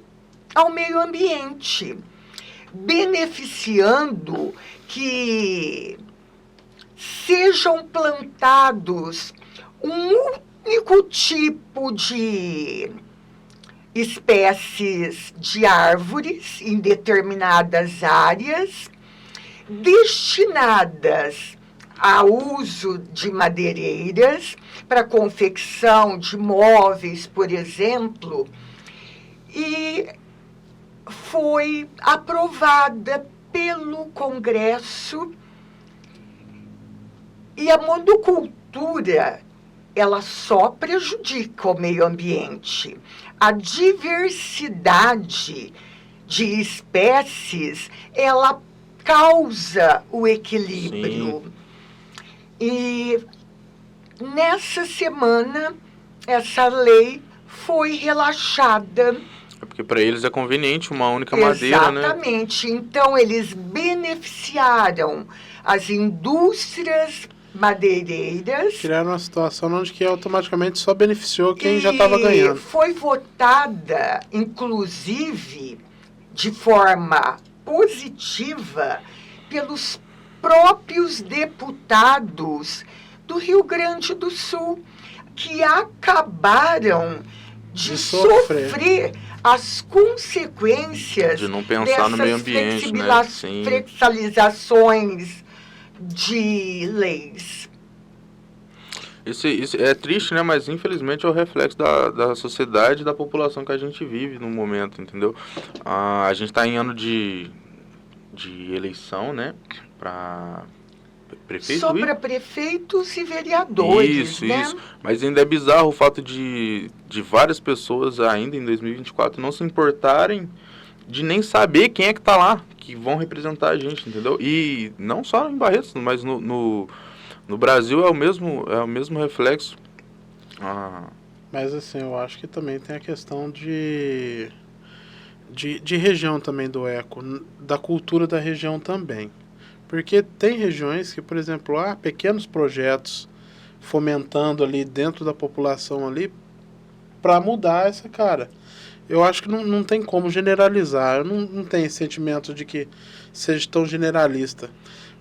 ao meio ambiente, beneficiando que sejam plantados um único tipo de espécies de árvores em determinadas áreas, destinadas ao uso de madeireiras, para confecção de móveis, por exemplo, e foi aprovada pelo Congresso. E a monocultura, ela só prejudica o meio ambiente. A diversidade de espécies, ela causa o equilíbrio. Sim. E nessa semana, essa lei foi relaxada. É porque para eles é conveniente uma única madeira, né? Exatamente. Então, eles beneficiaram as indústrias madeireiras. Criaram uma situação onde que automaticamente só beneficiou quem já estava ganhando. Foi votada, inclusive, de forma positiva, pelos próprios deputados do Rio Grande do Sul, que acabaram de sofrer as consequências de não pensar no meio ambiente, né? Flexibilizações de leis. Isso é triste, né? Mas infelizmente é o reflexo da sociedade e da população que a gente vive no momento, entendeu? A gente está em ano de eleição, né? Para prefeito. Só para prefeitos e vereadores, isso, né? Isso. Mas ainda é bizarro o fato de várias pessoas ainda em 2024 não se importarem de nem saber quem é que tá lá, que vão representar a gente, entendeu? E não só em Barretos, mas no Brasil é o mesmo reflexo. Mas assim, eu acho que também tem a questão de região também do eco, da cultura da região também. Porque tem regiões que, por exemplo, há pequenos projetos fomentando ali dentro da população ali para mudar essa cara. Eu acho que não tem como generalizar. Eu não tenho esse sentimento de que seja tão generalista.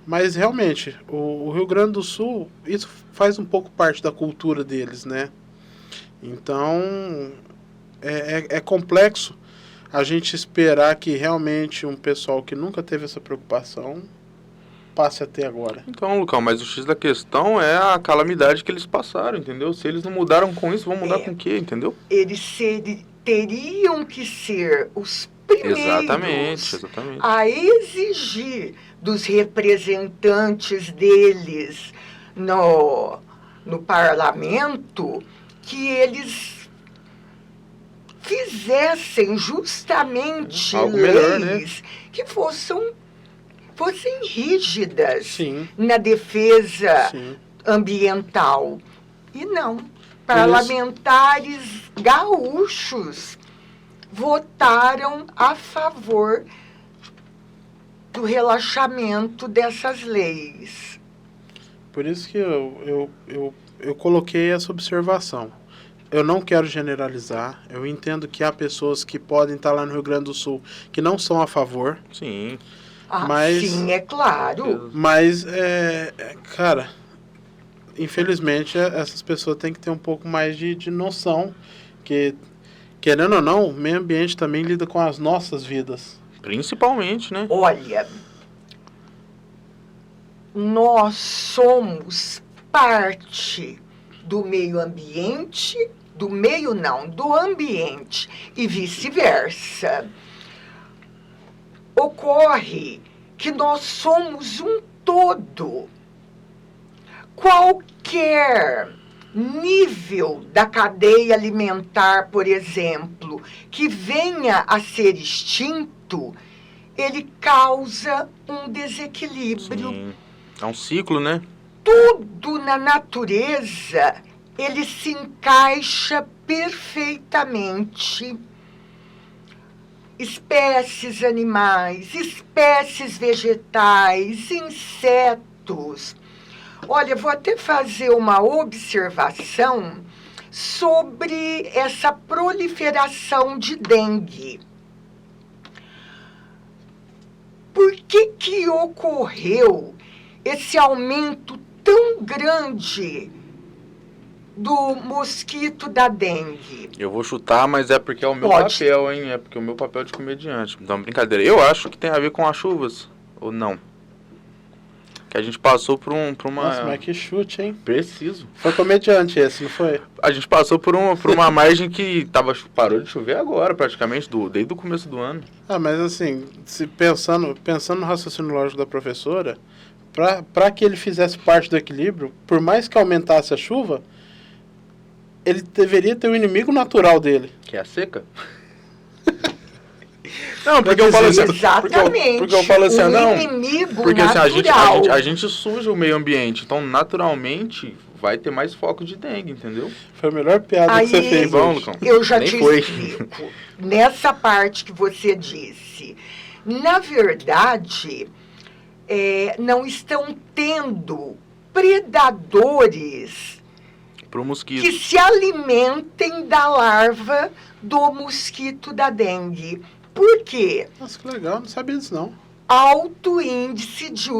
Mas realmente, o Rio Grande do Sul, isso faz um pouco parte da cultura deles, né? Então, é complexo a gente esperar que realmente um pessoal que nunca teve essa preocupação passe a ter agora. Então, Lucão, mas o X da questão é a calamidade que eles passaram, entendeu? Se eles não mudaram com isso, vão mudar com o quê, entendeu? Eles teriam que ser os primeiros exatamente. a exigir dos representantes deles no parlamento que eles fizessem justamente algo leis melhor, né? que fossem rígidas. Sim. Na defesa Sim. ambiental. E não. Parlamentares gaúchos votaram a favor do relaxamento dessas leis. Por isso que eu coloquei essa observação. Eu não quero generalizar. Eu entendo que há pessoas que podem estar lá no Rio Grande do Sul que não são a favor. Sim. Mas, sim, é claro. Mas, cara, infelizmente, essas pessoas têm que ter um pouco mais de noção que, querendo ou não, o meio ambiente também lida com as nossas vidas. Principalmente, né? Olha, nós somos parte do meio ambiente, do ambiente e vice-versa. Ocorre que nós somos um todo. Qualquer nível da cadeia alimentar, por exemplo, que venha a ser extinto, ele causa um desequilíbrio. Sim. É um ciclo, né? Tudo na natureza, ele se encaixa perfeitamente. Espécies animais, espécies vegetais, insetos. Olha, vou até fazer uma observação sobre essa proliferação de dengue. Por que ocorreu esse aumento tão grande do mosquito da dengue? Eu vou chutar, mas é porque é o meu Pode. papel, hein? É porque é o meu papel de comediante. Então, brincadeira. Eu acho que tem a ver com as chuvas, ou não? Que a gente passou por uma... Nossa, mas que chute, hein? Preciso. Foi comediante esse, não foi? A gente passou por uma margem que parou de chover agora, praticamente, desde o começo do ano. Ah, mas assim, se pensando no raciocínio lógico da professora, para que ele fizesse parte do equilíbrio, por mais que aumentasse a chuva, ele deveria ter o inimigo natural dele. Que é a seca? Não, porque eu falo assim... Exatamente. Porque eu falo assim, o não... inimigo Porque assim, natural. a gente suja o meio ambiente, então naturalmente vai ter mais foco de dengue, entendeu? Foi a melhor piada Aí, que você fez, Bom, hoje. Lucão. Eu já Nem te foi. explico. Nessa parte que você disse, na verdade, não estão tendo predadores Pro mosquito. que se alimentem da larva do mosquito da dengue. Por quê? Nossa, que legal, não sabia disso não. Alto índice de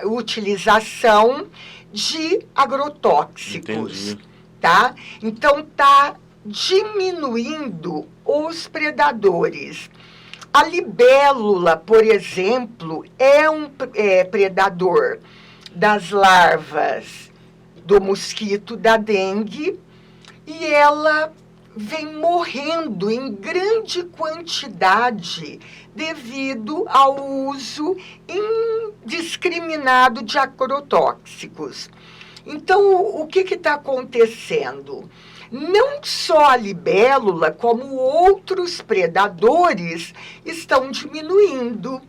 utilização de agrotóxicos. Entendi. Tá? Então, está diminuindo os predadores. A libélula, por exemplo, é um predador das larvas do mosquito da dengue e ela vem morrendo em grande quantidade devido ao uso indiscriminado de agrotóxicos. Então, o que está acontecendo? Não só a libélula, como outros predadores estão diminuindo.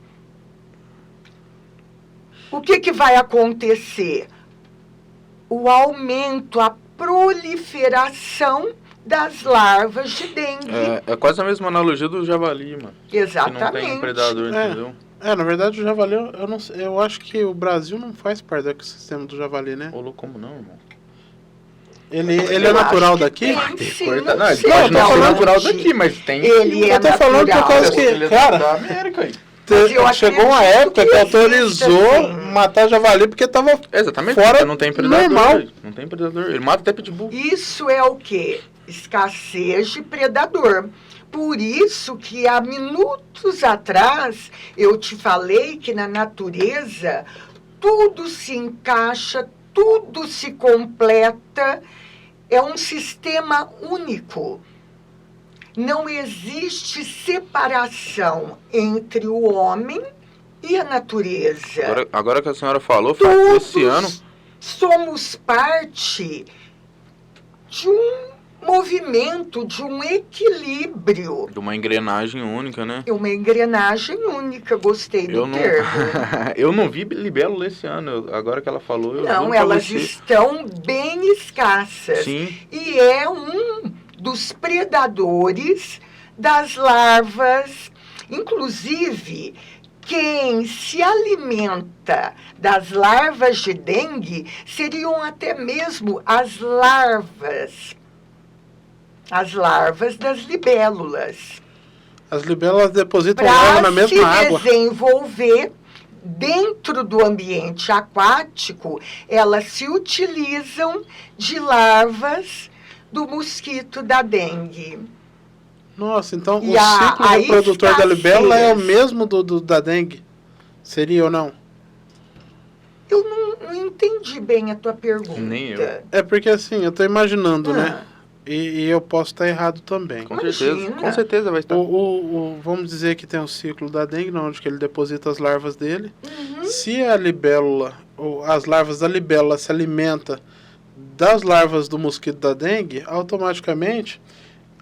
O que vai acontecer? O aumento, a proliferação das larvas de dengue. É quase a mesma analogia do javali, mano. Exatamente. Que não tem predador, entendeu? Na verdade o javali, eu acho que o Brasil não faz parte do ecossistema do javali, né? Ô, como não, irmão? Ele é natural daqui? Sim, Não, ele sei, pode não ser não, natural de- daqui, mas tem... Ele é Eu tô falando por natural. causa que, Ele é cara, da América aí. Mas eu chegou uma acredito época que que existe, autorizou assim. matar javali porque tava Exatamente, fora porque não tem predador. normal. Aí. Não tem predador. Ele mata até pitbull. Isso é o quê? Escassez de predador. Por isso que há minutos atrás eu te falei que na natureza tudo se encaixa, tudo se completa, é um sistema único. Não existe separação entre o homem e a natureza. Agora que a senhora falou, Todos esse ano... somos parte de um movimento, de um equilíbrio. De uma engrenagem única, né? É uma engrenagem única, gostei do termo. Eu não vi libélula esse ano. Agora que ela falou, eu Não, juro pra elas você. estão bem escassas. Sim. E é um dos predadores das larvas. Inclusive, quem se alimenta das larvas de dengue seriam até mesmo as larvas das libélulas. As libélulas depositam água na Para se mesma água. desenvolver dentro do ambiente aquático, elas se utilizam de larvas do mosquito da dengue. Nossa, então E o a ciclo reprodutor da libélula é o escassez. mesmo da dengue? Seria ou não? Eu não entendi bem a tua pergunta. Nem eu. É porque assim, eu tô imaginando, Ah. né? E eu posso estar errado também. Com certeza. Imagina. Com certeza vai estar. Vamos dizer que tem o ciclo da dengue, onde que ele deposita as larvas dele. Uhum. Se a libélula, ou as larvas da libélula se alimenta das larvas do mosquito da dengue, automaticamente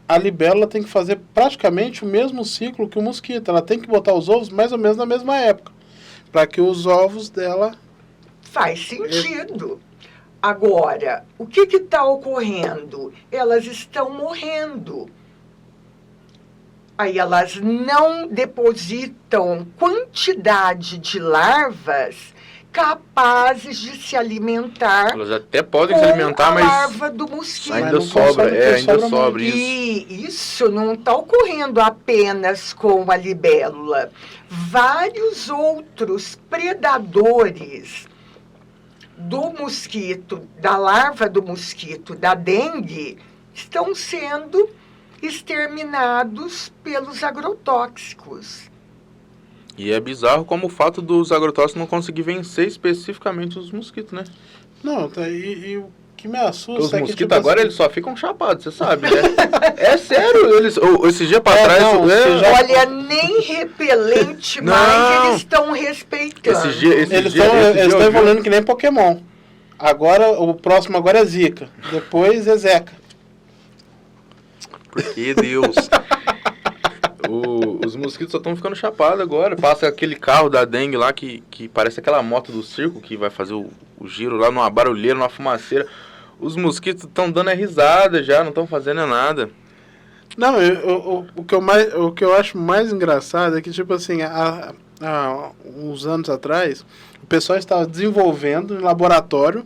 a libélula tem que fazer praticamente o mesmo ciclo que o mosquito. Ela tem que botar os ovos mais ou menos na mesma época, para que os ovos dela... Faz sentido. Agora, o que está ocorrendo? Elas estão morrendo. Aí elas não depositam quantidade de larvas capazes de se alimentar Elas até podem com se alimentar, a mas larva do mosquito. ainda não sobra. consegue, porque Ainda sobra sobra isso. E isso não está ocorrendo apenas com a libélula. Vários outros predadores do mosquito, da larva do mosquito, da dengue, estão sendo exterminados pelos agrotóxicos. E é bizarro como o fato dos agrotóxicos não conseguir vencer especificamente os mosquitos, né? Não, e o que me assusta Os é que, mosquitos tipo agora assim, eles só ficam chapados, você sabe, né? É sério, esse dia pra trás... não, você já- Olha, nem repelente Não. mais eles estão respeitando. Esse dia eles eu estão vi- evoluindo que nem Pokémon. Agora, o próximo agora é Zika. Depois é Zeca. Por que Deus? Os mosquitos só estão ficando chapados agora. Passa aquele carro da dengue lá que parece aquela moto do circo que vai fazer o giro lá numa barulheira, numa fumaceira. Os mosquitos estão dando a risada já, não estão fazendo nada. Não, o que eu acho mais engraçado é que, tipo assim, há uns anos atrás, o pessoal estava desenvolvendo em laboratório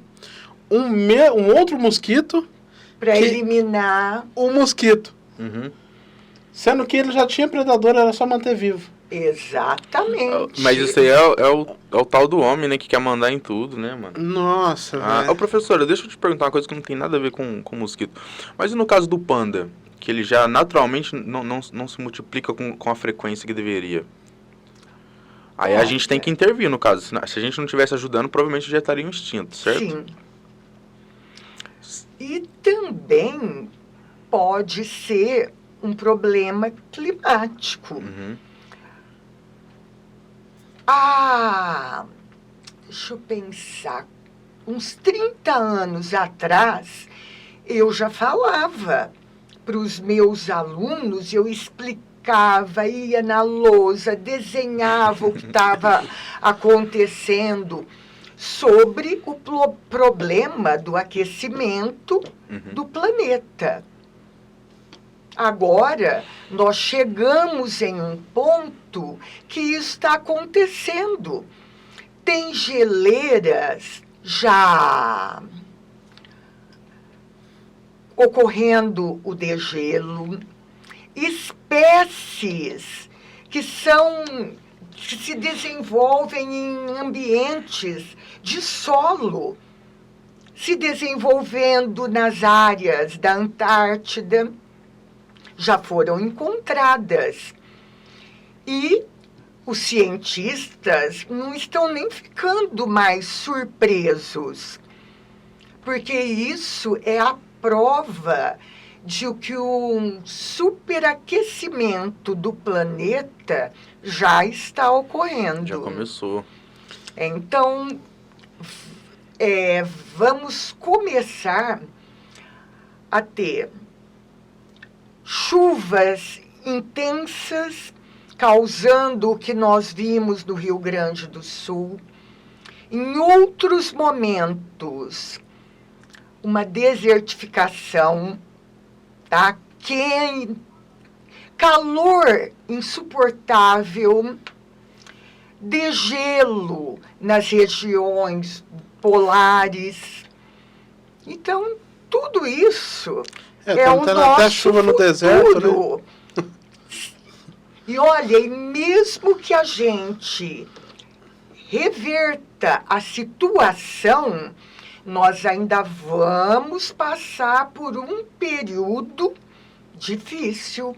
um outro mosquito Para que- eliminar. um mosquito. Uhum. Sendo que ele já tinha predador, era só manter vivo. Exatamente. Mas isso aí é o tal do homem, né, que quer mandar em tudo, né, mano? Nossa, velho. Ô, professora, deixa eu te perguntar uma coisa que não tem nada a ver com mosquito. Mas e no caso do panda, que ele já naturalmente não se multiplica com a frequência que deveria? Aí a gente tem que intervir, no caso. Se a gente não estivesse ajudando, provavelmente já estaria extinto, certo? Sim. E também pode ser um problema climático. Uhum. Deixa eu pensar. Uns 30 anos atrás, eu já falava para os meus alunos, eu explicava, ia na lousa, desenhava o que estava acontecendo sobre o problema do aquecimento do planeta. Agora, nós chegamos em um ponto que isso está acontecendo. Tem geleiras já ocorrendo o degelo, espécies que se desenvolvem em ambientes de solo, se desenvolvendo nas áreas da Antártida, já foram encontradas. E os cientistas não estão nem ficando mais surpresos, porque isso é a prova de que um superaquecimento do planeta já está ocorrendo. Já começou. Então, vamos começar a ter chuvas intensas, causando o que nós vimos no Rio Grande do Sul. Em outros momentos, uma desertificação, tá? Calor insuportável, degelo nas regiões polares. Então, tudo isso é o tendo nosso até chuva no futuro. deserto, né? E olha, e mesmo que a gente reverta a situação, nós ainda vamos passar por um período difícil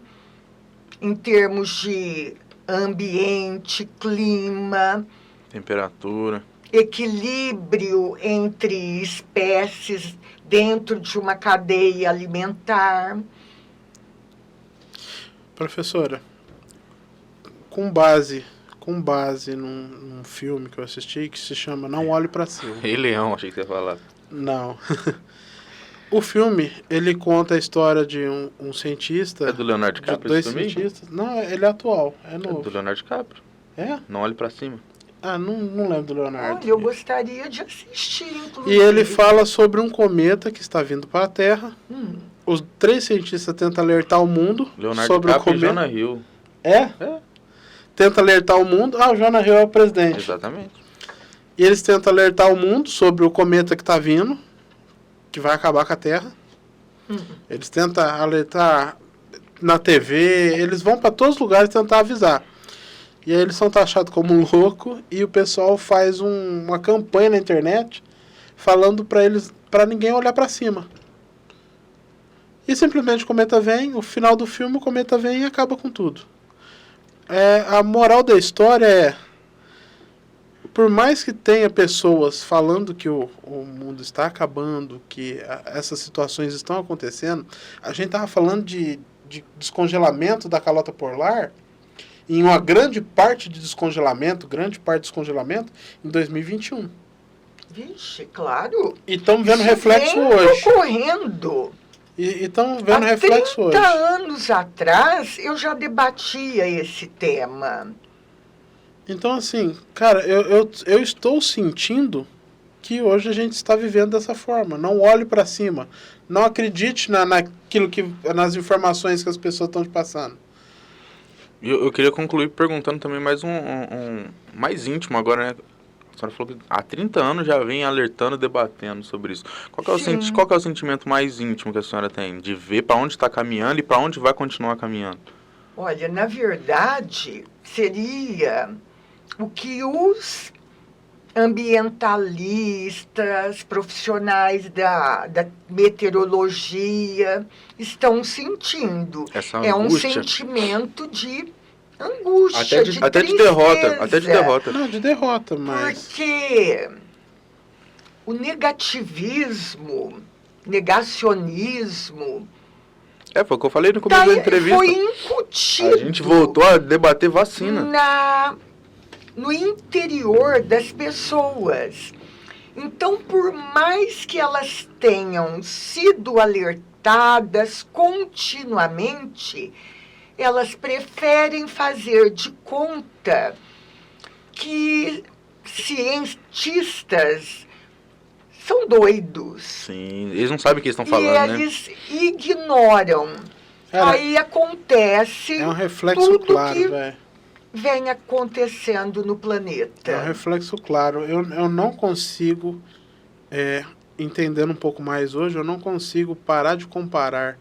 em termos de ambiente, clima, Temperatura. equilíbrio entre espécies dentro de uma cadeia alimentar. Professora, com base num filme que eu assisti que se chama Não Olhe Pra Cima. Rei Leão, achei que você ia falar. Não. O filme, ele conta a história de um cientista... É do Leonardo de DiCaprio dois esse filme? cientistas. Não, ele é atual, é É novo. do Leonardo DiCaprio. É? Não olhe pra cima. Ah, não lembro do Leonardo. Olha, eu gostaria de assistir, inclusive. E ele fala sobre um cometa que está vindo para a Terra. Hum. Os 3 cientistas tentam alertar o mundo Leonardo sobre o DiCaprio e cometa. Jonah Hill. É? Tenta alertar o mundo. Ah, o Jonah Hill é o presidente. Exatamente. E eles tentam alertar o mundo sobre o cometa que está vindo, que vai acabar com a Terra. Eles tentam alertar na TV, eles vão para todos os lugares tentar avisar. E aí eles são taxados como louco e o pessoal faz uma campanha na internet falando para ninguém olhar para cima. E simplesmente o cometa vem, o final do filme o cometa vem e acaba com tudo. A moral da história é, por mais que tenha pessoas falando que o mundo está acabando, que essas situações estão acontecendo, a gente estava falando de descongelamento da calota polar, em uma grande parte de descongelamento, em 2021. Vixe, claro. E estamos vendo Isso reflexo vem hoje. ocorrendo. E estamos vendo reflexo hoje. 30 anos atrás, eu já debatia esse tema. Então, assim, cara, eu estou sentindo que hoje a gente está vivendo dessa forma. Não olhe para cima. Não acredite nas informações que as pessoas estão te passando. Eu queria concluir perguntando também mais mais íntimo agora, né? A senhora falou que há 30 anos já vem alertando, debatendo sobre isso. Qual que é o sentimento mais íntimo que a senhora tem? De ver para onde está caminhando e para onde vai continuar caminhando? Olha, na verdade, seria o que os ambientalistas, profissionais da meteorologia estão sentindo. Essa É um angústia. sentimento de angústia, Até de derrota. Até de derrota. Não, de derrota, mas... Porque o negativismo, negacionismo, Foi o que eu falei no começo da entrevista. foi incutido. A gente voltou a debater vacina. No interior das pessoas. Então, por mais que elas tenham sido alertadas continuamente, elas preferem fazer de conta que cientistas são doidos. Sim, eles não sabem o que eles estão falando, e eles ignoram. Aí acontece É um reflexo tudo claro, que velho. vem acontecendo no planeta. É um reflexo claro. Eu não consigo, entendendo um pouco mais hoje, eu não consigo parar de comparar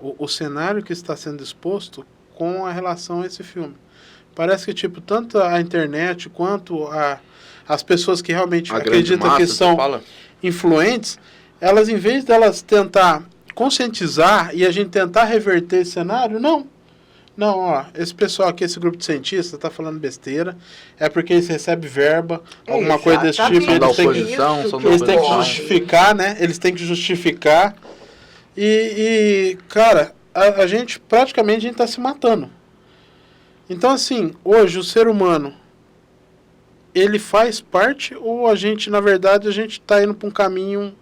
o cenário que está sendo exposto com a relação a esse filme. Parece que, tipo, tanto a internet quanto as pessoas que realmente acreditam que são influentes, elas, em vez delas tentar conscientizar e a gente tentar reverter esse cenário, não, ó, esse pessoal aqui, esse grupo de cientistas está falando besteira, é porque eles recebem verba, alguma coisa desse tipo, eles têm que justificar, né? Eles têm que justificar. E cara, a gente praticamente está se matando. Então, assim, hoje o ser humano, ele faz parte ou a gente, na verdade, a gente está indo para um caminho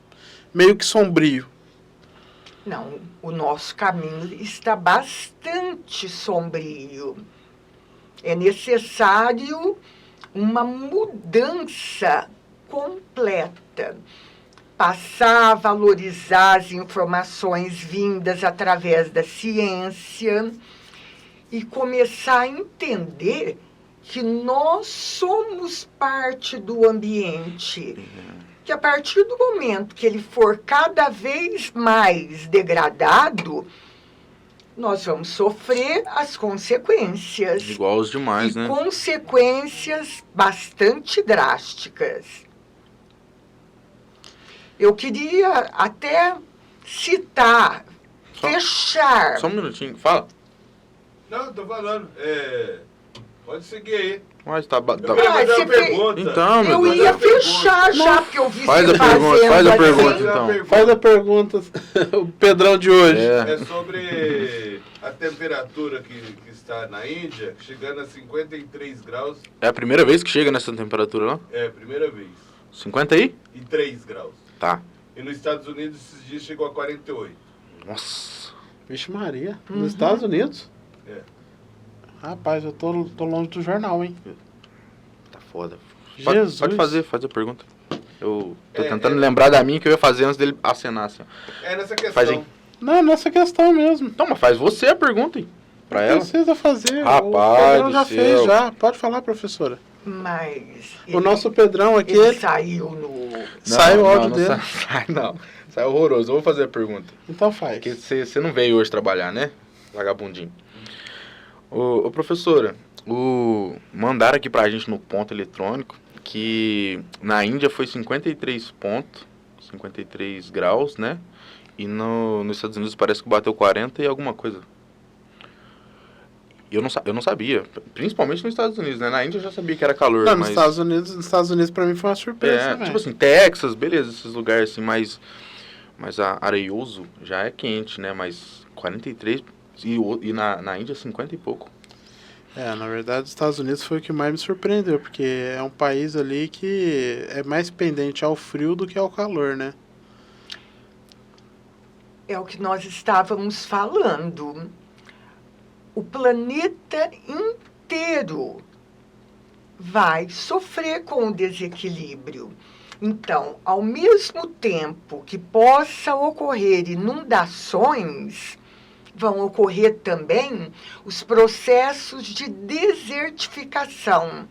meio que sombrio? Não, o nosso caminho está bastante sombrio. É necessário uma mudança completa. Passar a valorizar as informações vindas através da ciência e começar a entender que nós somos parte do ambiente. Que a partir do momento que ele for cada vez mais degradado, nós vamos sofrer as consequências. Igual os demais, né? Consequências bastante drásticas. Eu queria até citar, fechar. Só um minutinho, fala. Não, tô falando. Pode seguir aí. Mas Eu queria fazer uma pergunta. Então, meu Eu Deus. ia fechar já, porque eu vi Faz você a pergunta, faz a fazendo pergunta, assim. então. Faz a pergunta, o Pedrão de hoje. É sobre a temperatura que está na Índia, chegando a 53 graus. É a primeira vez que chega nessa temperatura lá? É a primeira vez. 50 aí? E 3 graus. Tá. E nos Estados Unidos esses dias chegou a 48. Nossa. Vixe Maria, nos Estados Unidos? É. Rapaz, eu tô longe do jornal, hein? Tá foda. Jesus. Pode faz a pergunta. Eu tô tentando lembrar da minha que eu ia fazer antes dele acenar, assim. É nessa questão. Faz aí. Não, nessa questão mesmo. Então, mas faz você a pergunta, hein? Pra Não ela. precisa fazer. Rapaz o Pedrão do já céu. fez, já. Pode falar, professora. Mas O nosso Pedrão aqui, ele saiu no... Saiu o áudio dele. Não, sai horroroso. Eu vou fazer a pergunta. Então faz. Porque você não veio hoje trabalhar, né? Vagabundinho. Ô professora, mandaram aqui pra gente no ponto eletrônico que na Índia foi 53 graus, né? E nos Estados Unidos parece que bateu 40 e alguma coisa. Eu não sabia, principalmente nos Estados Unidos, né? Na Índia eu já sabia que era calor, Não, mas... nos Estados Unidos pra mim foi uma surpresa também. tipo assim, Texas, beleza, esses lugares assim mais areioso já é quente, né? Mas 43 e na Índia 50 e pouco. Na verdade, os Estados Unidos foi o que mais me surpreendeu, porque é um país ali que é mais pendente ao frio do que ao calor, né? É o que nós estávamos falando. O planeta inteiro vai sofrer com o desequilíbrio. Então, ao mesmo tempo que possa ocorrer inundações, vão ocorrer também os processos de desertificação.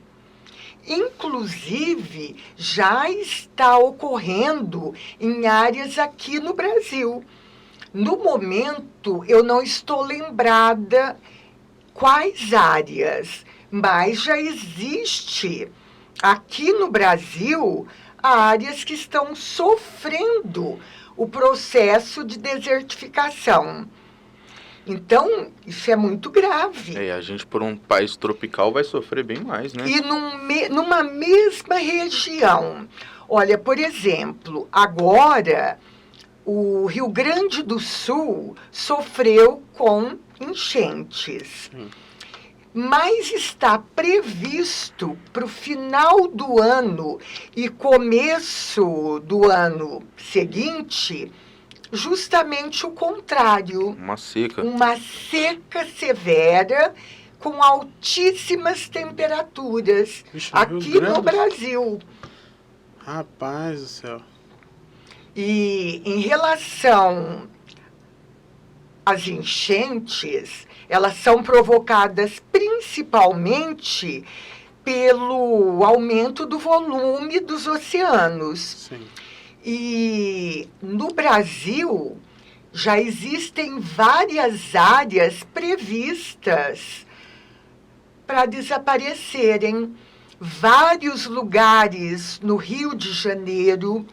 Inclusive, já está ocorrendo em áreas aqui no Brasil. No momento, eu não estou lembrada quais áreas, mas já existe aqui no Brasil áreas que estão sofrendo o processo de desertificação. Então, isso é muito grave. A gente, por um país tropical, vai sofrer bem mais, né? E numa mesma região. Olha, por exemplo, agora o Rio Grande do Sul sofreu com enchentes. Mas está previsto para o final do ano e começo do ano seguinte justamente o contrário. Uma seca. Uma seca severa com altíssimas temperaturas. Vixe, aqui no Brasil. Rapaz do céu. E em relação às enchentes, elas são provocadas principalmente pelo aumento do volume dos oceanos. Sim. E no Brasil já existem várias áreas previstas para desaparecerem. Vários lugares no Rio de Janeiro,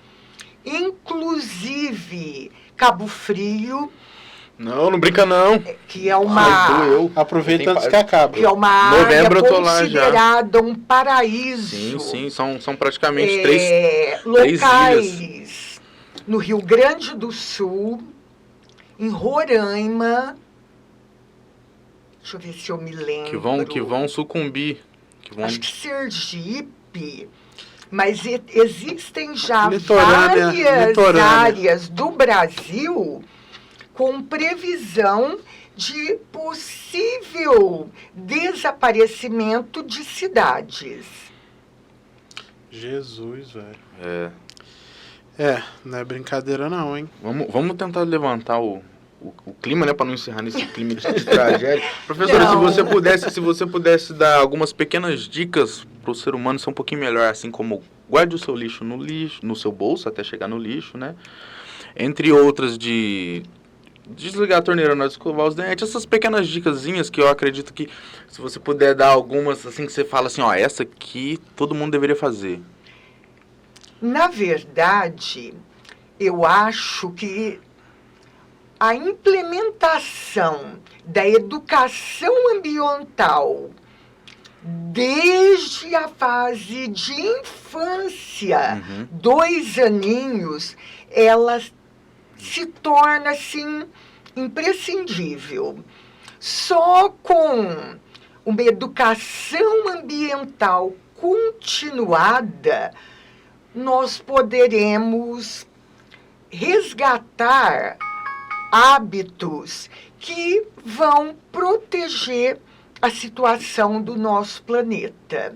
inclusive Cabo Frio. Não brinca não. Que é uma... doeu. Aproveita antes que acabe. Que é uma área Novembro eu tô lá já. considerada um paraíso. Sim, são praticamente três locais ilhas. no Rio Grande do Sul, em Roraima. Deixa eu ver se eu me lembro. Que vão sucumbir. Acho que Sergipe. Mas existem já Litorânea. várias áreas do Brasil com previsão de possível desaparecimento de cidades. Jesus, velho. É. Não é brincadeira não, hein? Vamos tentar levantar o clima, né, para não encerrar nesse clima de tragédia. Professora, se você pudesse dar algumas pequenas dicas para o ser humano ser um pouquinho melhor, assim como guarde o seu lixo no seu bolso até chegar no lixo, né? Entre outras de desligar a torneira na hora de escovar os dentes, essas pequenas dicasinhas que eu acredito que se você puder dar algumas assim que você fala assim, ó, essa aqui todo mundo deveria fazer. Na verdade, eu acho que a implementação da educação ambiental desde a fase de infância, 2 aninhos, ela se torna, assim, imprescindível. Só com uma educação ambiental continuada, nós poderemos resgatar hábitos que vão proteger a situação do nosso planeta.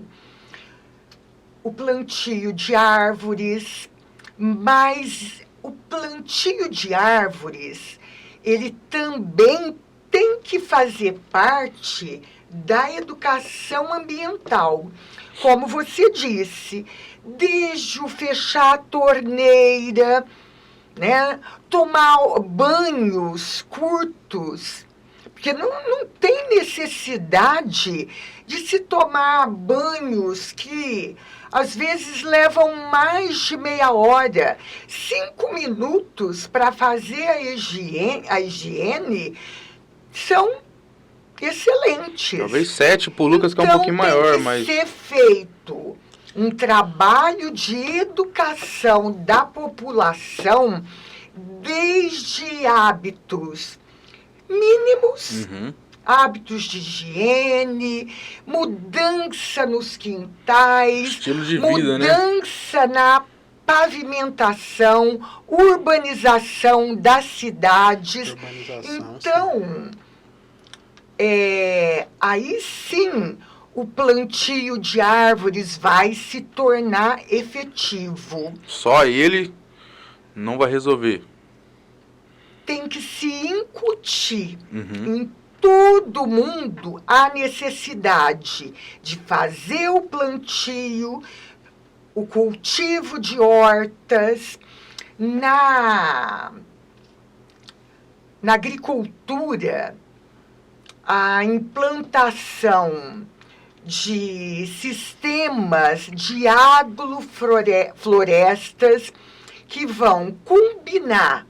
O plantio de árvores, mas o plantio de árvores, ele também tem que fazer parte da educação ambiental. Como você disse, desde o fechar a torneira, né, tomar banhos curtos, porque não tem necessidade de se tomar banhos que às vezes levam mais de meia hora. 5 minutos para fazer a higiene são excelentes. Talvez 7 pro Lucas, que é um pouquinho maior, mas... Tem que ser feito um trabalho de educação da população desde hábitos mínimos, hábitos de higiene, mudança nos quintais, estilo de vida, mudança na pavimentação, urbanização das cidades. Então, aí sim o plantio de árvores vai se tornar efetivo. Só ele não vai resolver. Tem que se incutir em todo mundo a necessidade de fazer o plantio, o cultivo de hortas. Na agricultura, a implantação de sistemas de agroflorestas que vão combinar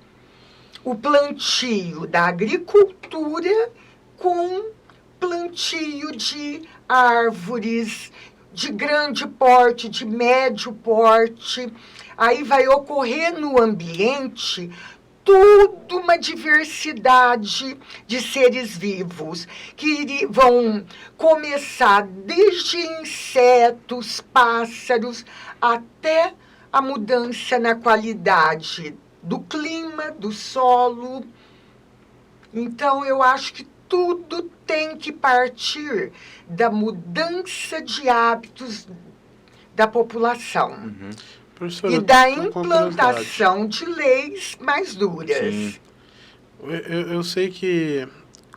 o plantio da agricultura com plantio de árvores de grande porte, de médio porte. Aí vai ocorrer no ambiente toda uma diversidade de seres vivos que vão começar desde insetos, pássaros, até a mudança na qualidade do clima, do solo. Então, eu acho que tudo tem que partir da mudança de hábitos da população. E da implantação de leis mais duras. Sim. Eu sei que,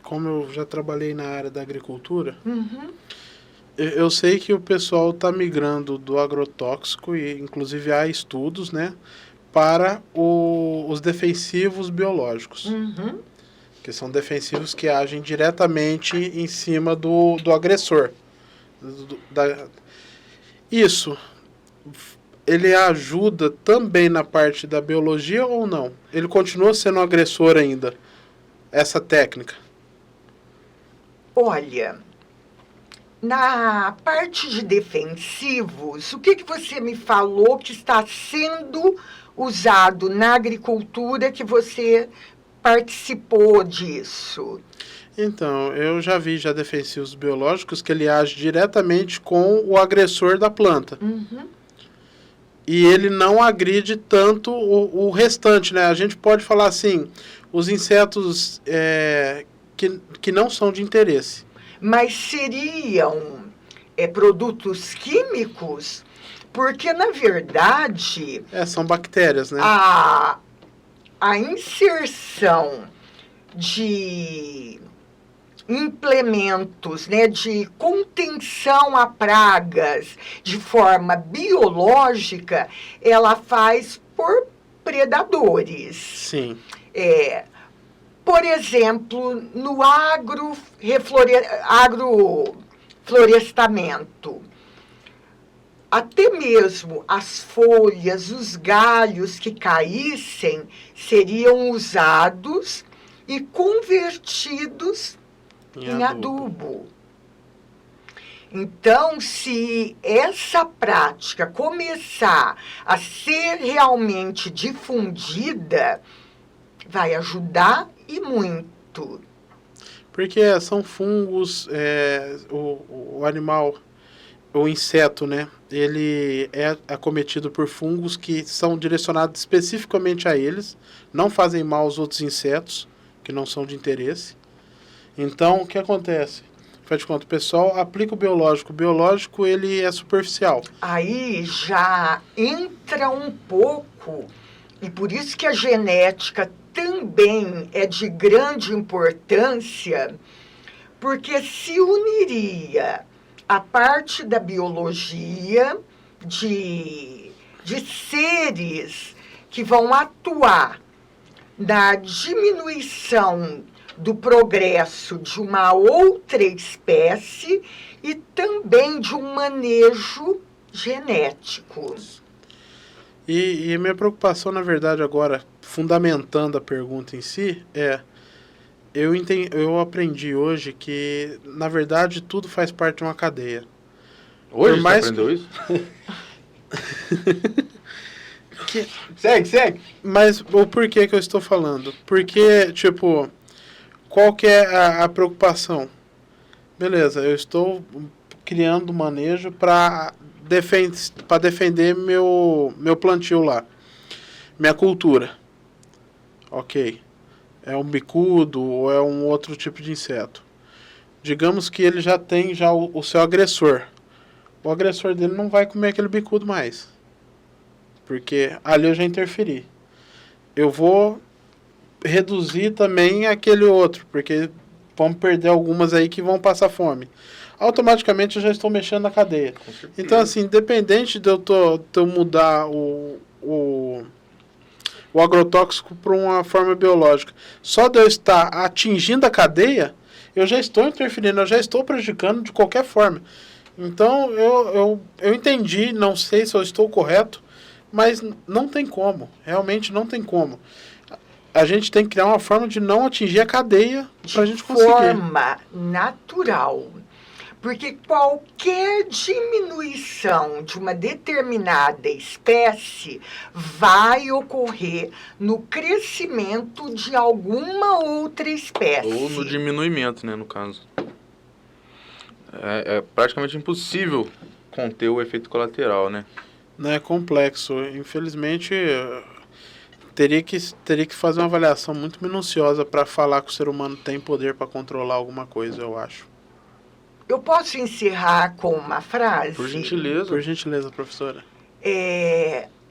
como eu já trabalhei na área da agricultura, eu sei que o pessoal está migrando do agrotóxico, e inclusive há estudos, né, para os defensivos biológicos. Que são defensivos que agem diretamente em cima do agressor. Isso, ele ajuda também na parte da biologia ou não? Ele continua sendo um agressor ainda, essa técnica? Olha, na parte de defensivos, o que você me falou que está sendo usado na agricultura que você participou disso? Então, eu já vi defensivos biológicos que ele age diretamente com o agressor da planta. E ele não agride tanto o restante, né? A gente pode falar assim, os insetos que não são de interesse. Mas seriam produtos químicos? Porque, na verdade... são bactérias, né? A inserção de implementos, né, de contenção a pragas de forma biológica, ela faz por predadores. Sim. Por exemplo, no agroflorestamento, até mesmo as folhas, os galhos que caíssem seriam usados e convertidos em adubo. Então, se essa prática começar a ser realmente difundida, vai ajudar e muito. Porque são fungos, o animal, o inseto, né? Ele é acometido por fungos que são direcionados especificamente a eles, não fazem mal aos outros insetos, que não são de interesse. Então, o que acontece? Faz de conta, o pessoal aplica o biológico. O biológico, ele é superficial. Aí já entra um pouco, e por isso que a genética também é de grande importância, porque se uniria a parte da biologia de seres que vão atuar na diminuição do progresso de uma outra espécie e também de um manejo genético. E a minha preocupação, na verdade, agora, fundamentando a pergunta em si, eu aprendi hoje que, na verdade, tudo faz parte de uma cadeia. Hoje Por mais você aprendeu isso? Segue. Mas o porquê que eu estou falando? Porque, tipo, qual que é a preocupação? Beleza, eu estou criando um manejo para defender meu plantio lá, minha cultura. Ok. É um bicudo ou é um outro tipo de inseto. Digamos que ele já tem o seu agressor. O agressor dele não vai comer aquele bicudo mais. Porque ali eu já interferi. Eu vou reduzir também aquele outro, porque vamos perder algumas aí que vão passar fome. Automaticamente eu já estou mexendo na cadeia. Então, assim, independente de eu mudar o agrotóxico para uma forma biológica, só de eu estar atingindo a cadeia, eu já estou interferindo, eu já estou prejudicando de qualquer forma. Então, eu entendi, não sei se eu estou correto, mas não tem como, realmente não tem como. A gente tem que criar uma forma de não atingir a cadeia para a gente conseguir. De forma natural. Porque qualquer diminuição de uma determinada espécie vai ocorrer no crescimento de alguma outra espécie. Ou no diminuimento, né, no caso. É praticamente impossível conter o efeito colateral, né? Não é complexo. Infelizmente, teria que fazer uma avaliação muito minuciosa para falar que o ser humano tem poder para controlar alguma coisa, eu acho. Eu posso encerrar com uma frase? Por gentileza. Por gentileza, professora.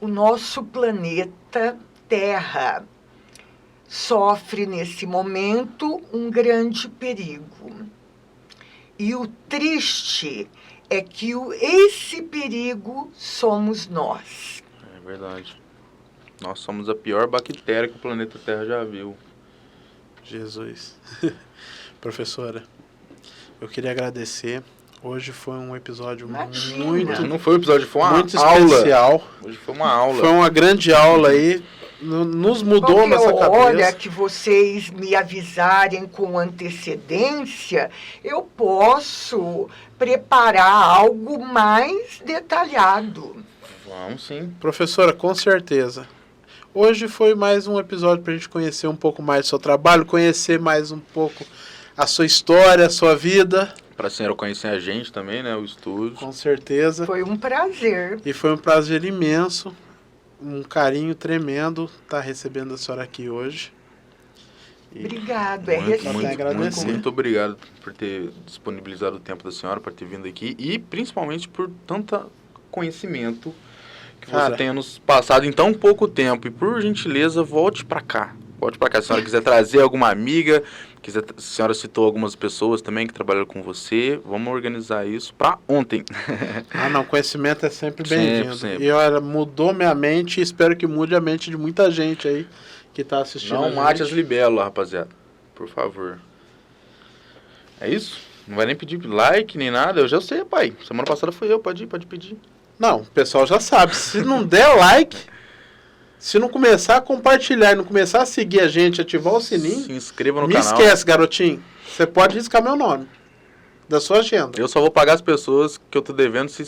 O nosso planeta Terra sofre nesse momento um grande perigo. E o triste é que esse perigo somos nós. É verdade. Nós somos a pior bactéria que o planeta Terra já viu. Jesus. Professora, eu queria agradecer. Hoje foi um episódio Imagina. muito Não foi um episódio, foi uma muito aula. especial. Hoje foi uma aula. Foi uma grande aula aí. Nos mudou a nossa Qualquer hora cabeça. que vocês me avisarem com antecedência, eu posso preparar algo mais detalhado. Vamos sim. Professora, com certeza. Hoje foi mais um episódio para a gente conhecer um pouco mais do seu trabalho, conhecer mais um pouco a sua história, a sua vida. Para a senhora conhecer a gente também, né? O estúdio. Com certeza. Foi um prazer. E foi um prazer imenso, um carinho tremendo estar recebendo a senhora aqui hoje. Obrigado, Muito obrigado por ter disponibilizado o tempo da senhora, por ter vindo aqui e principalmente por tanto conhecimento que você tenha nos passado em tão pouco tempo. E por gentileza, volte para cá. Volte para cá. Se a senhora quiser trazer alguma amiga, a senhora citou algumas pessoas também que trabalharam com você, vamos organizar isso para ontem. Não, conhecimento é sempre bem-vindo. Sempre. E olha, mudou minha mente e espero que mude a mente de muita gente aí que está assistindo. Não mate as libélulas, rapaziada. Por favor. É isso? Não vai nem pedir like nem nada. Eu já sei, pai. Semana passada foi eu. Pode pedir. Não, o pessoal já sabe. Se não der like, se não começar a compartilhar e não começar a seguir a gente, ativar o sininho, se inscreva no me canal. esquece, garotinho. Você pode riscar meu nome da sua agenda. Eu só vou pagar as pessoas que eu tô devendo se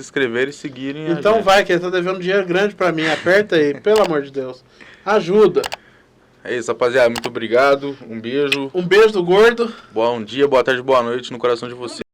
inscreverem e seguirem. Então vai, que ele tá devendo um dinheiro grande pra mim. Aperta aí, pelo amor de Deus. Ajuda. É isso, rapaziada. Muito obrigado. Um beijo. Um beijo do gordo. Bom dia, boa tarde, boa noite no coração de vocês.